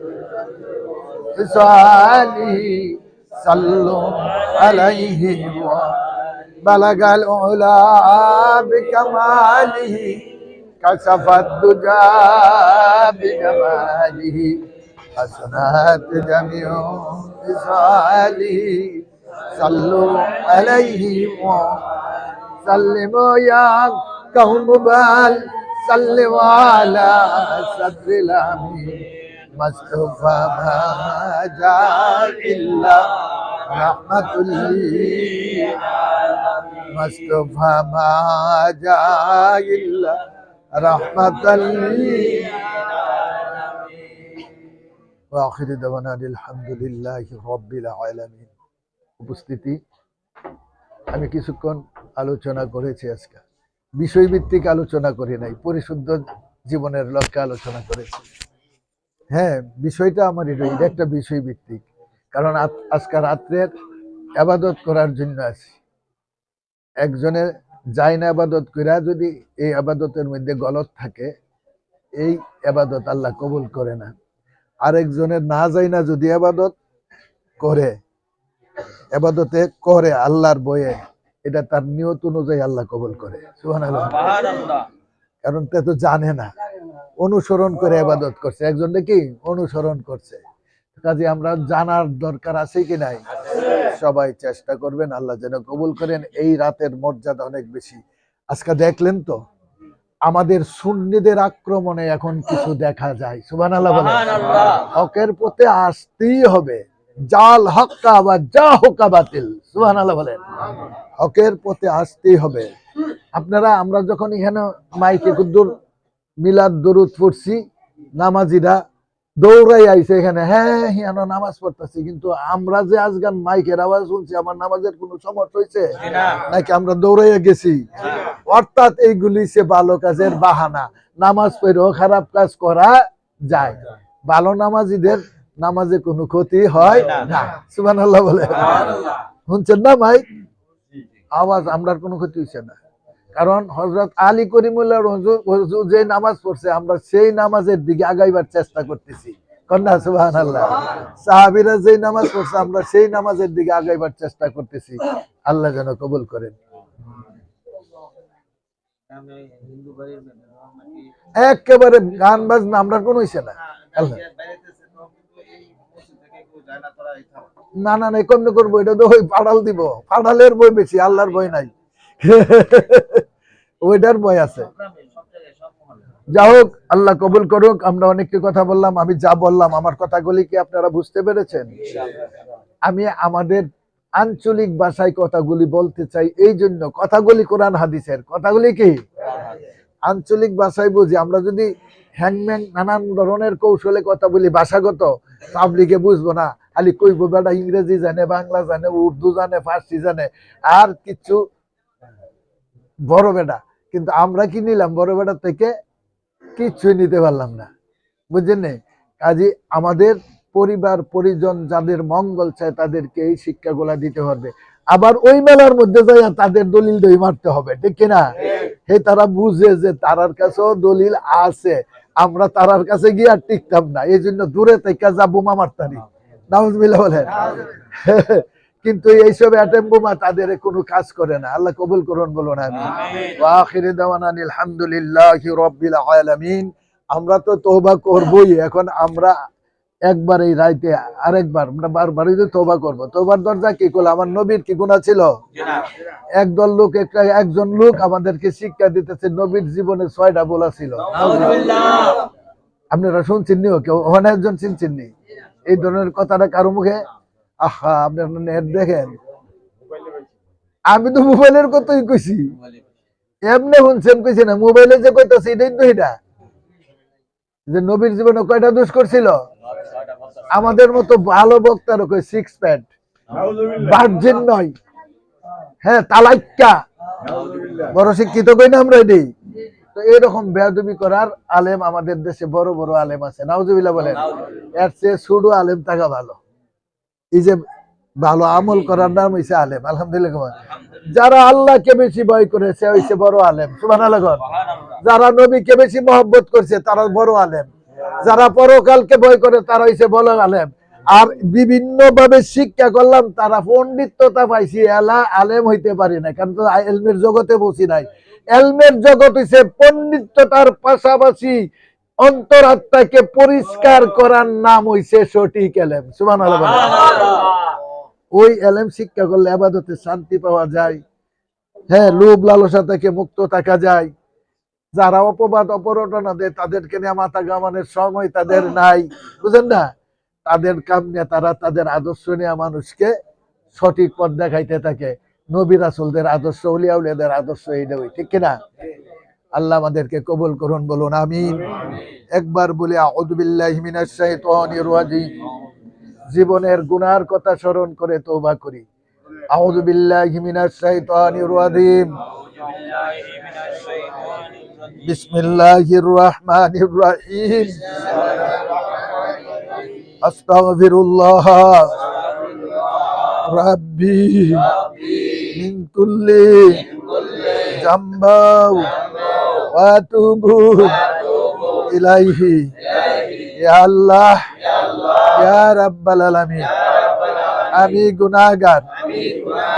خصاله صلوا عليه بلغ العلا بكماله كشف الدجى بجماله حسنات جميع خصاله صلوا عليه وسلموا يا قوم بل صلوا على صدر الأمين مصطفى ما جاء إلا رحمة للعالمين مصطفى ما جاء إلا رحمة للعالمين وآخر دعوانا الحمد لله رب العالمين উপস্থিতি, আমি কিছুক্ষণ আলোচনা করেছি আজকে, বিষয়ভিত্তিক আলোচনা করি নাই, পরিশুদ্ধ জীবনের লক্ষ্যে আলোচনা করেছি। হ্যাঁ, বিষয়টা আমার এটা একটা বিষয় ভিত্তিক, কারণ আজকে রাত্রের আবাদত করার জন্য আছি। একজনের যায় না আবাদত কইরা যদি এই আবাদতের মধ্যে গলত থাকে, এই আবাদত আল্লাহ কবুল করে না। আরেকজনের না যায় না যদি আবাদত করে, আবাদতে করে আল্লাহর বয়ে, এটা তার নিয়ত অনুযায়ী আল্লাহ কবুল করে। সুবহানাল্লাহ। কারণ তে তো জানে না, অনুসরণ করে আবাদত করছে, একজনকে কি অনুসরণ করছে। কাজে আমরা জানার দরকার আছে কি নাই? সবাই চেষ্টা করবেন, আল্লাহ যেন কবুল করেন। এই রাতের মর্যাদা অনেক বেশি। আজকে দেখলেন তো আমাদের সুন্নিদের আক্রমণে এখন কিছু দেখা যায়। সুবহানাল্লাহ বলেন। হকের পথে আসতেই হবে, জাল হক্কা বা যা হোকা বাতিল। সুবহানাল্লাহ বলেন। হকের পথে আসতেই হবে। আপনারা আমরা যখন এখানে মাইকে কুদ্দুর মিলাদ দরুদ পড়ছি, নামাজিরা দৌড়াই আইছে এখানে, হ্যাঁ হিয়ানো নামাজ পড়তেছি, কিন্তু আমরা যে আজকাল মাইকের আওয়াজ শুনছি, আমার নামাজের কোনো সমস্যা হয়েছে নাকি আমরা দৌড়াইয়া গেছি? অর্থাৎ এইগুলি সে ভালো কাজের বাহানা। নামাজ পড়েও খারাপ কাজ করা যায়, ভালো নামাজিদের নামাজে কোনো ক্ষতি হয় না। সুবহানাল্লাহ বলে। শুনছেন না মাইক আওয়াজ? আমরার কোনো ক্ষতি হয়েছে না, কারণ হযরত আলী করিমুল্লাহ হুজুর যে নামাজ পড়ছে, আমরা সেই নামাজের দিকে আগাইবার চেষ্টা করতেছি। কন্যা সুবহানাল্লাহ। সাহাবীরা যে নামাজ পড়ছে, আমরা সেই নামাজের দিকে আগাইবার চেষ্টা করতেছি। আল্লাহ যেন কবুল করেন। একেবারে গান বাজনা আমরা কোনো হইছে না। আল্লাহ না না না, কেমনে করবো? এটা তো ওই ফাড়াল দিব, ফাড়ালের বই বেশি, আল্লাহর বই নাই। ওইটার বই আছে। যা হোক, আল্লাহ কবুল করুক। আমরা অনেকটি কথা বললাম, আমি যা বললাম আমার কথাগুলি কি আপনারা বুঝতে পেরেছেন? আমি আমাদের আঞ্চলিক ভাষায় কথাগুলি বলতে চাই, এই জন্য কথাগুলি কোরআন হাদিসের কথাগুলি কি আঞ্চলিক ভাষায় বুঝি। আমরা যদি হ্যাংম্যাং নানান ধরনের কৌশলে কথা বলি ভাষাগত, পাবলিকে বুঝবো না, খালি কইব বেটা ইংরেজি জানে, বাংলা জানে, উর্দু জানে, ফার্সি জানে, আর কিছু বড় বেটা। কিন্তু আমরা কি নিলাম? বড় বেটা থেকে কিছুই নিতে পারলাম না, বুঝছেন? কাজে আমাদের পরিবার পরিজন যাদের মঙ্গল চায় তাদেরকে এই শিক্ষাগুলা দিতে হবে। আবার ওই মেলার মধ্যে যাই তাদের দলিল দই মারতে হবে, ঠিক কিনা? হে তারা বুঝে যে তারার কাছেও দলিল আছে, আমরা তারার কাছে গিয়ে আর টিকতাম না, এই জন্য দূরে থেকে যা বোমা মারতারি। নাউজুবিল্লাহ বলেন। কিন্তু এইসব অ্যাটেম বোমা তাদের কোনো কাজ করে না। আল্লাহ কবুল করুন, বলুন আমিন। ওয়া আখিরু দাওয়ানা আলহামদুলিল্লাহি রাব্বিল আলামিন। আমরা তো তওবা করবই, এখন আমরা একবার এই রাইতে আরেকবার আমরা বারবারই তো তওবা করব। তওবার দরজা কি করলো? আমার নবীর কি গুনাহ ছিল? একদল লোক, একজন লোক আমাদেরকে শিক্ষা দিতেছে, নবীর জীবনে 6টা বলা ছিল। আপনারা শুনছেন নি? কেউ ওখানে একজন শুনছেন নি এই ধরনের কথাটা কারো মুখে? আহা, আপনার নেট দেখেন। আমি তো মোবাইলের কথাই কইছি, এমনি শুনছেন কইছি না, মোবাইলে যে কইতাছি এটাই তো, এটা যে নবীর জীবনে কয়টা দোষ করছিল। আমাদের মতো ভালো বক্তার কই 6 প্যাড, ভার্জিন নয়, হ্যাঁ তালাক্কা, বড় শিক্ষিত কই না আমরা এটাই। তো এরকম বেয়াদবি করার আলেম আমাদের দেশে বড় বড় আলেম আছে, নাউজুবিল্লাহ বলেন। এর চেয়ে ছোট আলেম থাকা ভালো। এই যে ভালো আমল করার নাম হইছে আলেম, আলহামদুলিল্লাহ। যারা আল্লাহকে বেশি ভয় করেছে হইছে বড় আলেম, সুবহানাল্লাহ। যারা নবীকে বেশি মহব্বত করছে তারা বড় আলেম, যারা পরকালকে ভয় করে তারা হইছে বড় আলেম। আর বিভিন্ন ভাবে শিক্ষা করলাম, তারা পণ্ডিততা পাইছি, এলা আলেম হইতে পারি না, কারণ তো এলমের জগতে বসি নাই। এলমের জগৎ হইছে পণ্ডিততার পাশাপাশি অন্তরাত্মাকে পরিষ্কার করার নাম হইছে সঠিক এলেম, সুবহানাল্লাহ। ওই এলেম শিক্ষা করলে ইবাদতে শান্তি পাওয়া যায়, হ্যাঁ লোভ লালসা থেকে মুক্ত থাকা যায়। যারা অপবাদ অপরটনা দেয় তাদেরকে নিয়ে মাথা ঘামানোর সময় তাদের নাই, বুঝেন না? তাদের কাম নিয়ে তারা তাদের আদর্শ নিয়ে মানুষকে সঠিক পথ দেখাইতে থাকে। নবী রাসূলদের আদর্শ, ওলিয়া উলিয়াদের আদর্শ এইটাই, ঠিক কিনা? আল্লাহ আমাদেরকে কবুল করুন, বলুন আমিন। একবার বলি আউযু বিল্লাহি মিনাশ শাইতানির রাজিম। জীবনের গুনার কথা স্মরণ করে তওবা করি। أعوذ بالله من الشيطان الرجيم بسم الله الرحمن الرحيم أستغفر الله ربي من كل ذنب وأتوب إليه يا الله يا رب العالمين আমি গুনাহগার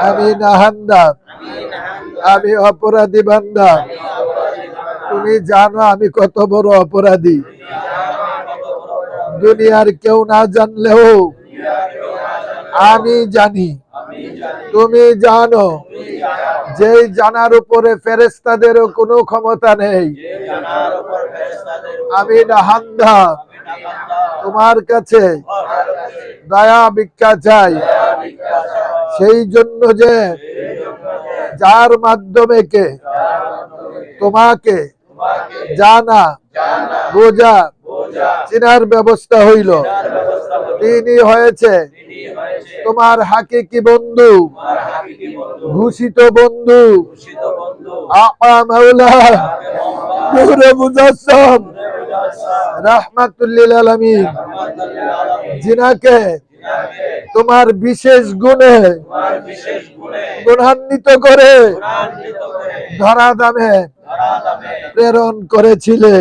আমি নাহান্দার আমি অপরাধী বান্দা তুমি জানো আমি কত বড় অপরাধী দুনিয়ার কেউ না জানলেও আমি জানি তুমি জানো যে জানার উপরে ফেরেশতাদেরও কোনো ক্ষমতা নেই আমি নাহান্দা তোমার কাছে দয়া ভিক্ষা চাই সেই জন্য যে যার মাধ্যমে কে তোমাকে জানা বোঝা চিনার ব্যবস্থা হইল তিনি হয়েছে তোমার হাকিকি বন্ধু ঘোষিত বন্ধু আপা মাওলা নূরে মুজাসসাম রাহমাতুল লিল আলামিন যিনাকে তোমার বিশেষ গুণে গুণান্বিত করে ধরা দামে প্রেরণ করেছিলে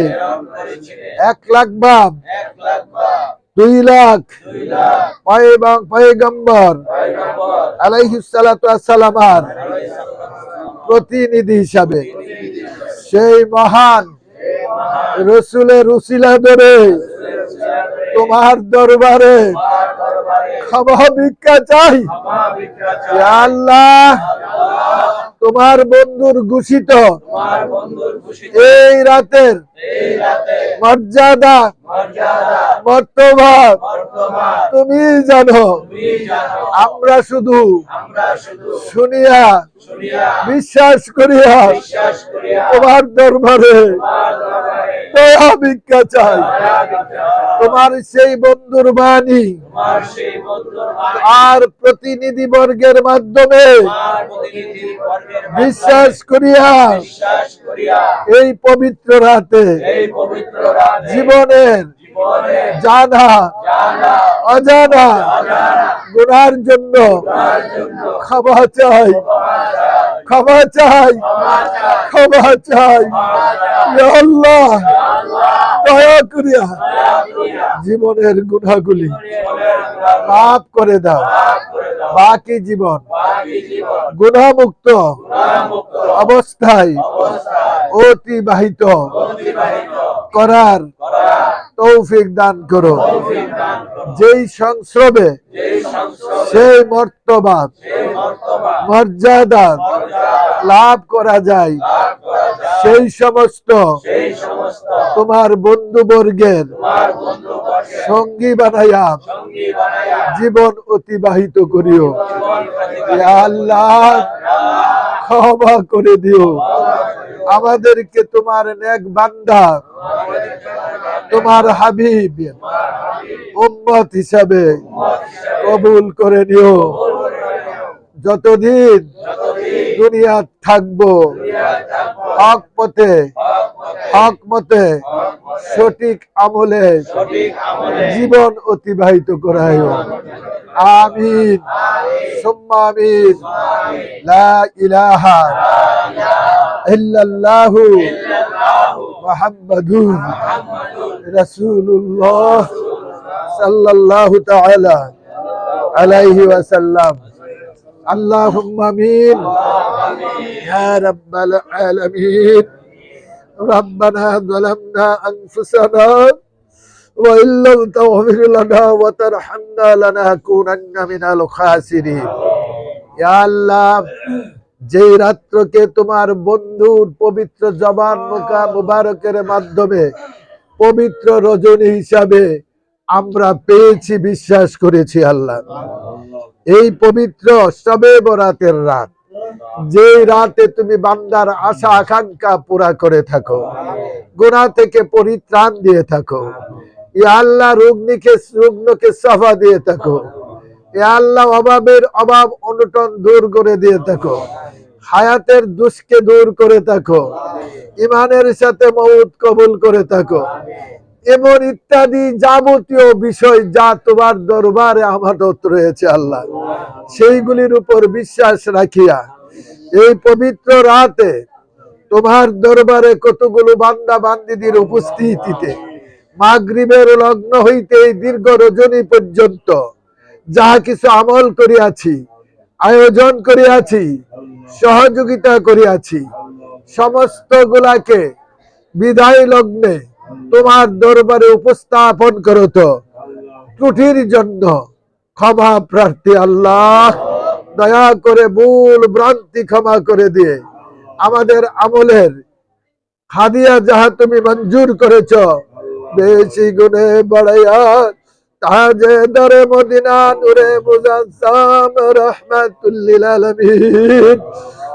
1,00,000 বাপ 2 লাখ পয়গম্বর আলাইহিস সালাতু ওয়াস সালাম প্রতিনিধি হিসাবে সেই মহান রাসূলের উসিলা ধরে তোমার দরবারে ক্ষমা ভিক্ষা চাই ইয়া আল্লাহ তোমার বন্ধুর ঘোষিত এই রাতের মর্যাদা মর্তবা তুমি জানো আমরা শুধু শুনিয়া বিশ্বাস করিয়া তোমার দরবারে দয়া ভিক্ষা চাই তোমার সেই বন্ধুর বাণী আর প্রতিনিধি বর্গের মাধ্যমে বিশ্বাস করিয়া এই পবিত্র রাতে জীবনের জানা অজানা গুনার জন্য ক্ষমা চাই ক্ষমা চাই ক্ষমা চাই ইয়া আল্লাহ দয়া করিয়া জীবনের গুনাহগুলি মাফ করে দাও বাকি জীবন গুনাহমুক্ত অবস্থায় অতিবাহিত করার তৌফিক দান করো যেই সংস্রবে সেই মর্তবা মর্যাদা লাভ করা যায় সেই সমস্ত তোমার বন্ধুবর্গের সঙ্গী বানাইয়া জীবন অতিবাহিত করিও ইয়া আল্লাহ ক্ষমা করে দিও আমাদেরকে তোমার নেক বান্দা তোমার হাবিব উম্মত হিসাবে কবুল করে নিও যতদিন দুনিয়া থাকবো হক পথে হক মতে সঠিক আমলে জীবন অতিবাহিত করায় আমিন সুম্মা আমিন লা ইলাহা ইল্লাল্লাহু মুহাম্মাদুর রাসূলুল্লাহ সাল্লাল্লাহু তাআলা আলাইহি ওয়াসাল্লাম اللهم آمين يا رب العالمين ربنا ظلمنا أنفسنا وإن لم تغفر لنا وترحمنا لنكونن من الخاسرين يا الله যেই রাত্রকে তোমার বন্ধুর পবিত্র জবান মুবারকের মাধ্যমে পবিত্র রজনী হিসাবে আমরা পেয়েছি বিশ্বাস করেছি আল্লাহ এই পবিত্র শবে বরাতের রাত যে রাতে তুমি বান্দার আশা আকাঙ্ক্ষা পুরা করে থাকো গুনাহ থেকে পরিত্রাণ দিয়ে থাকো ইয়া আল্লাহ রুগ্নকে সাফা দিয়ে থাকো এ আল্লাহ অভাবের অভাব অনটন দূর করে দিয়ে থাকো, হায়াতের দুষ্কে দূর করে থাকো, ইমানের সাথে মউত কবুল করে থাকো, এমন ইত্যাদি যাবতীয় বিষয় যা তোমার দরবারে আমানত রয়েছে আল্লাহ, সেইগুলির উপর বিশ্বাস রাখিয়া এই পবিত্র রাতে তোমার দরবারে কতগুলো বান্দা বান্দিদের উপস্থিতিতে মাগরিবের লগ্ন হইতে এই দীর্ঘ রজনী পর্যন্ত যাহা কিছু আমল করিয়াছি, আয়োজন করিয়াছি, সহযোগিতা করিয়াছি, সমস্ত গুলাকে বিদায় লগ্নে তোমার দরবারে উপস্থাপন করত। ত্রুটির জন্য ক্ষমা প্রার্থী আল্লাহ, দয়া করে ভুল ভ্রান্তি ক্ষমা করে দিয়ে আমাদের আমলের হাদিয়া যাহা তুমি মঞ্জুর করেছ, বেশি গুণে বাড়াইয়া তাজে দরে মদিনা নূরে মুজাসসাম রাহমাতুল লিল আলামিন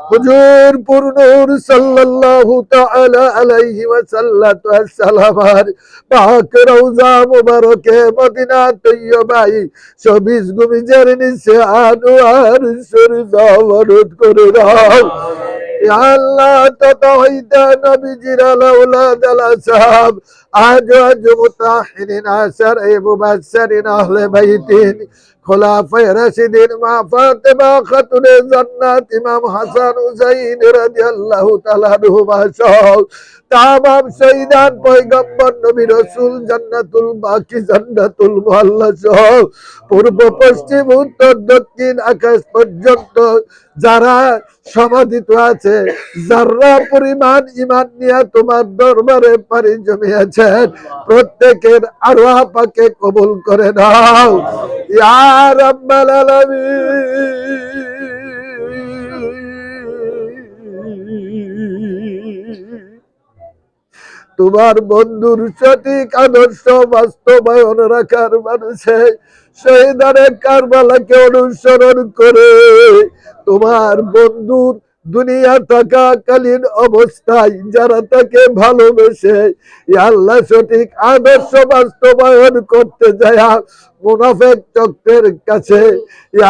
হুজুর পুরনূর সাল্লাল্লাহু তাআলা আলাইহি ওয়াসাল্লাম ওয়াসাল্লামার পাক রওজা মুবারকে মদিনা তৈয়বায় 24 গুমিজের নিচে আনোয়ার শরীফ অবরোধ করে দাও। ইয়া আল্লাহ তাতাহিদা নবীজির আলাউলাদ আলাসাব আজ মুতাহিরিন আশার মুবাশশিরিন আহলে বাইতিন খোলাফায়ে রাশিদিন মা ফাতেমা খাতুনে জান্নাত ইমাম হাসান হুসাইন রাদিয়াল্লাহু তাআলা আনহুমা সহ তামাম শহীদান পয়গম্বর নবী রাসূল জান্নাতুল বাকি জান্নাতুল মুআল্লা সহ পূর্ব পশ্চিম উত্তর দক্ষিণ আকাশ পর্যন্ত যারা সমাধিত আছে, যারা পরিমাণ ঈমান নিয়ে তোমার দরবারে পাড়ি জমিয়েছেন, প্রত্যেকের আরওয়াহ পাকে কবুল করে নাও ইয়া রাব্বাল আলামিন। তোমার বন্ধুর সঠিক আদর্শ বাস্তবায়ন রাখার মানুষে শহীদানে কারবালাকে অনুসরণ করে তোমার বন্ধুর দুনিয়া থাকাকালীন অবস্থায় যারা তাকে ভালোবেসে আল্লাহ সঠিক আদর্শ বাস্তবায়ন করতে যায় মুনাফিক চক্রের কাছে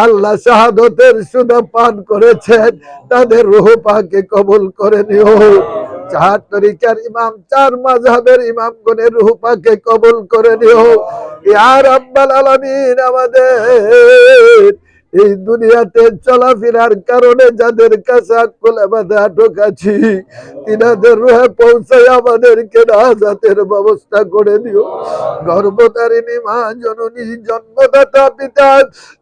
আল্লাহ শাহাদতের সুদা পান করেছেন, তাদের রূহ পাকে কবুল করে নিও। 4 তরিকার ইমাম, 4 মাযহাবের ইমামগণের রূহ পাকে কবুল করে নিও ইয়া রাব্বাল আলামিন। আমাদের এই দুনিয়াতে চলাফেরার কারণে যাদের কাছে আকুলে বাঁধা আটক আছি, তিনাদের রুহে পৌঁছায় আমাদেরকে নাজাতের ব্যবস্থা করে দিও। গর্ভধারিণী মা, জননী, জন্মদাতা পিতা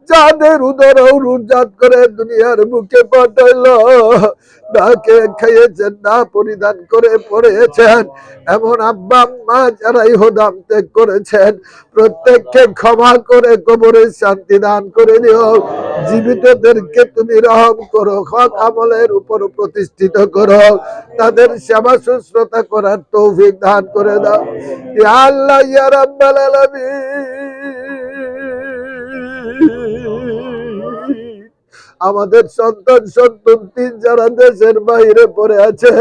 যাদের উদর রুজাত করে দুনিয়ার বুকে পাঠাইল, তাকে খাইয়েছেন না পরিধান করে পড়েছেন এমন আব্বা মা যারা ইহদাম ত্যাগ করেছেন, প্রত্যেককে ক্ষমা করে কবরে শান্তি দান করে দিও। জীবিতদেরকে তুমি রহম করো, হক আমলের উপর প্রতিষ্ঠিত করো, তাদের সেবা শুশ্রূষা করার তৌফিক দান করে দাও ইয়া আল্লাহ ইয়া রাব্বাল আলামিন। আমাদের সন্তান সন্ততি যারা দেশের বাইরে পড়ে আছে,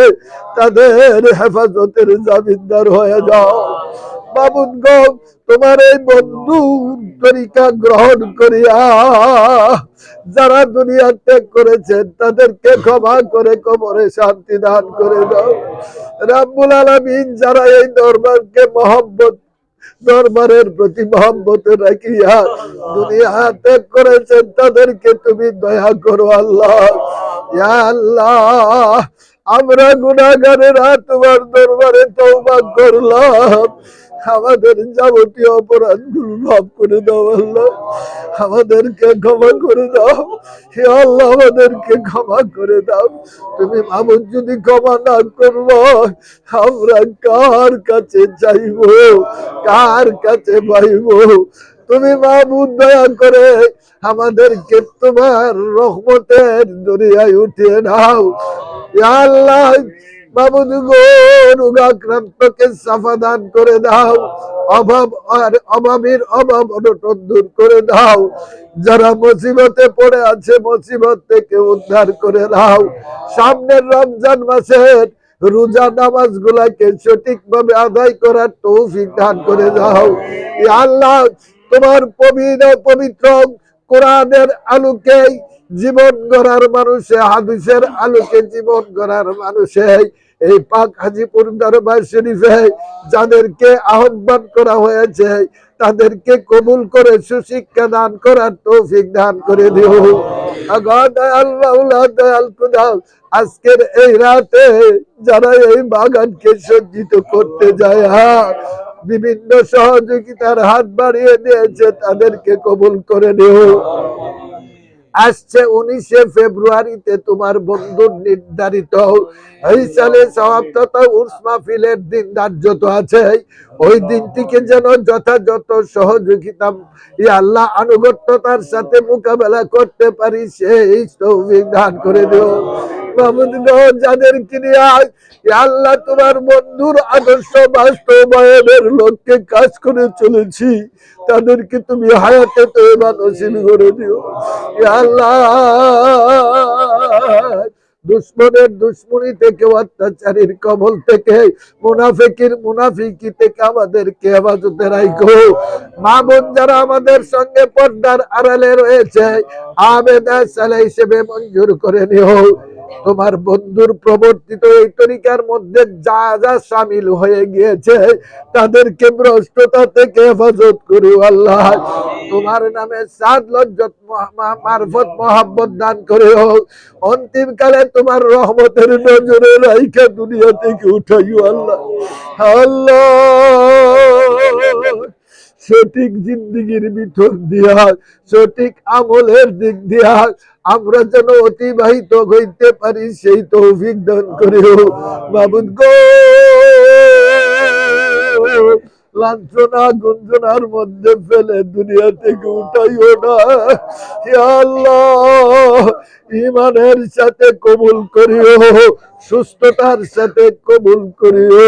তাদের হেফাজতের জামিনদার হয়ে যাও মাবুদ গো। তোমার এই বন্ধু তরিকা গ্রহণ করিয়া যারা দুনিয়া ত্যাগ করেছেন, তাদেরকে ক্ষমা করে কবরে শান্তি দান করে দাও রাব্বুল আলামিন। যারা এই দরবারকে মহব্বত, দরবারের প্রতি মহব্বত রাখিয়া দুনিয়া ত্যাগ করেছেন, তাদেরকে তুমি দয়া করো আল্লাহ ইয়া আল্লাহ। আমরা গুনাহগারেরা তোমার দরবারে তওবা করলাম, আমাদের যাবতীয় অপরাধগুলো মাফ করে দাও আল্লাহ, আমাদেরকে ক্ষমা করে দাও হে আল্লাহ, আমাদেরকে ক্ষমা করে দাও। তুমি মাবুদ যদি ক্ষমা না করবো, আমরা কার কাছে চাইবো, কার কাছে পাইবো? তুমি মাবুদ দয়া করে আমাদেরকে তোমার রহমতের দরিয়ায় উঠিয়ে নাও ইয়া আল্লাহ। মাবুদ গো, রোগাক্রান্তকে সাফা দান করে দাও, অভাব আর অভাবের অভাব অনটন দূর করে দাও। যারা মুসিবতে পড়ে আছে, মুসিবত থেকে উদ্ধার করে দাও। সামনের রমজান মাসের রোজা নামাজ গুলাকে সঠিকভাবে আদায় করার তৌফিক দান করে দাও ইয়া আল্লাহ। তোমার পবিত্র কোরআনের আলোকে জীবন গড়ার মানুষে, হাদিসের আলোকে জীবন গড়ার মানুষে এই পাক হাজীপুর দরবার শরীফে যাদেরকে আহ্বান করা হয়েছে তাদেরকে কবুল করে সুশিক্ষা দান করার তৌফিক দান করে দিও। দয়াল মাওলা, দয়াল খোদা, আজকের এই রাতে যারা এই বাগানকে সজ্জিত করতে যায় বিভিন্ন সহযোগিতার হাত বাড়িয়ে দিয়েছে তাদেরকে কবুল করে নিও। আসছে 19শে ফেব্রুয়ারিতে তোমার বন্ধুর নির্ধারিত এই সালে সওয়াব তথা উর্স মাহফিলের দিন ধার্যত আছে। ওই দিনটিকে যেন যথাযথ সহযোগিতা আল্লাহ আনুগত্যতার সাথে মোকাবেলা করতে পারি সেই তৌফিক দান করে দিও। মাহমুদ যাদেরকে নিয়ে আল্লাহ তোমার বন্ধুর আদর্শ বাস্তবায়নের লক্ষ্যে কাজ করে চলেছি তাদেরকে তুমি হায়াতে তওবা নসিব করে দিও। আল্লাহ দুশ্মনের দুশ্মনী থেকে, অত্যাচারীর কবল থেকে, মুনাফিকের মুনাফিকি থেকে আমাদেরকে হেফাজতে রাখো। মা বোন যারা আমাদের সঙ্গে পর্দার আড়ালে রয়েছে আবেদা সালাহ হিসেবে মঞ্জুর করে নিও। তোমার বন্ধুর প্রবর্তিত এই তরিকার মধ্যে যা যা শামিল হয়ে গিয়েছে তাদেরকে ভ্রষ্টতা থেকে হেফাজত করো আল্লাহ। তোমার নামে সাদ লজ্জত মারফত মহাব্বত দান করে হোক। অন্তিম কালে তোমার রহমতের নজরে রাইখা দুনিয়া থেকে উঠাইও আল্লাহ। আল্লাহ সঠিক জিন্দিগির ভিতর দিয়া, সঠিক আমলের দিক দিয়া আমরা যেন অতিবাহিত হইতে পারি সেই তৌফিক দান করিও। মাবুদ গো, লাঞ্ছনা গুঞ্জনার মধ্যে ফেলে দুনিয়া থেকে উঠাইও না। ইয়া আল্লাহ ঈমানের সাথে কবুল করিও, সুস্থতার সাথে কবুল করিও।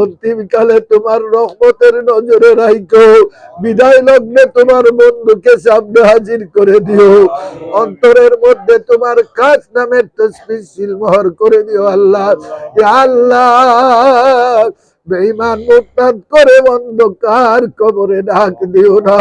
অন্তিমকালে তোমার রহমতের নজরে রাখো। বিদায় লগ্নে তোমার বন্ধুকে সামনে হাজির করে দিও। অন্তরের মধ্যে তোমার কাজ নামের তসবিহ সিলমোহর করে দিও আল্লাহ। ইয়া আল্লাহ বেঈমান মুরতাদ করে অন্ধকার কবরে ডাক দিও না।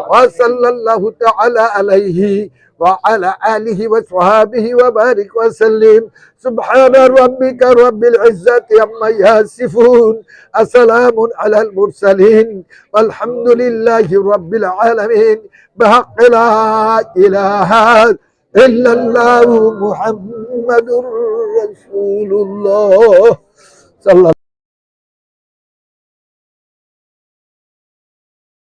ওয়া সাল্লাল্লাহু তাআলা আলাইহি ওয়া আলা আলিহি ওয়া সাহবিহি ওয়া বারিক ওয়া সাল্লিম। সুবহানা রাব্বিকা রাব্বিল ইজ্জাতি আম্মা ইয়াসিফুন, আসসালামুন আলাল মুরসালিন, আলহামদুলিল্লাহি রাব্বিল আলামিন। বিহাক্কি লা ইলাহা ইল্লাল্লাহু মুহাম্মাদুর রাসূলুল্লাহ।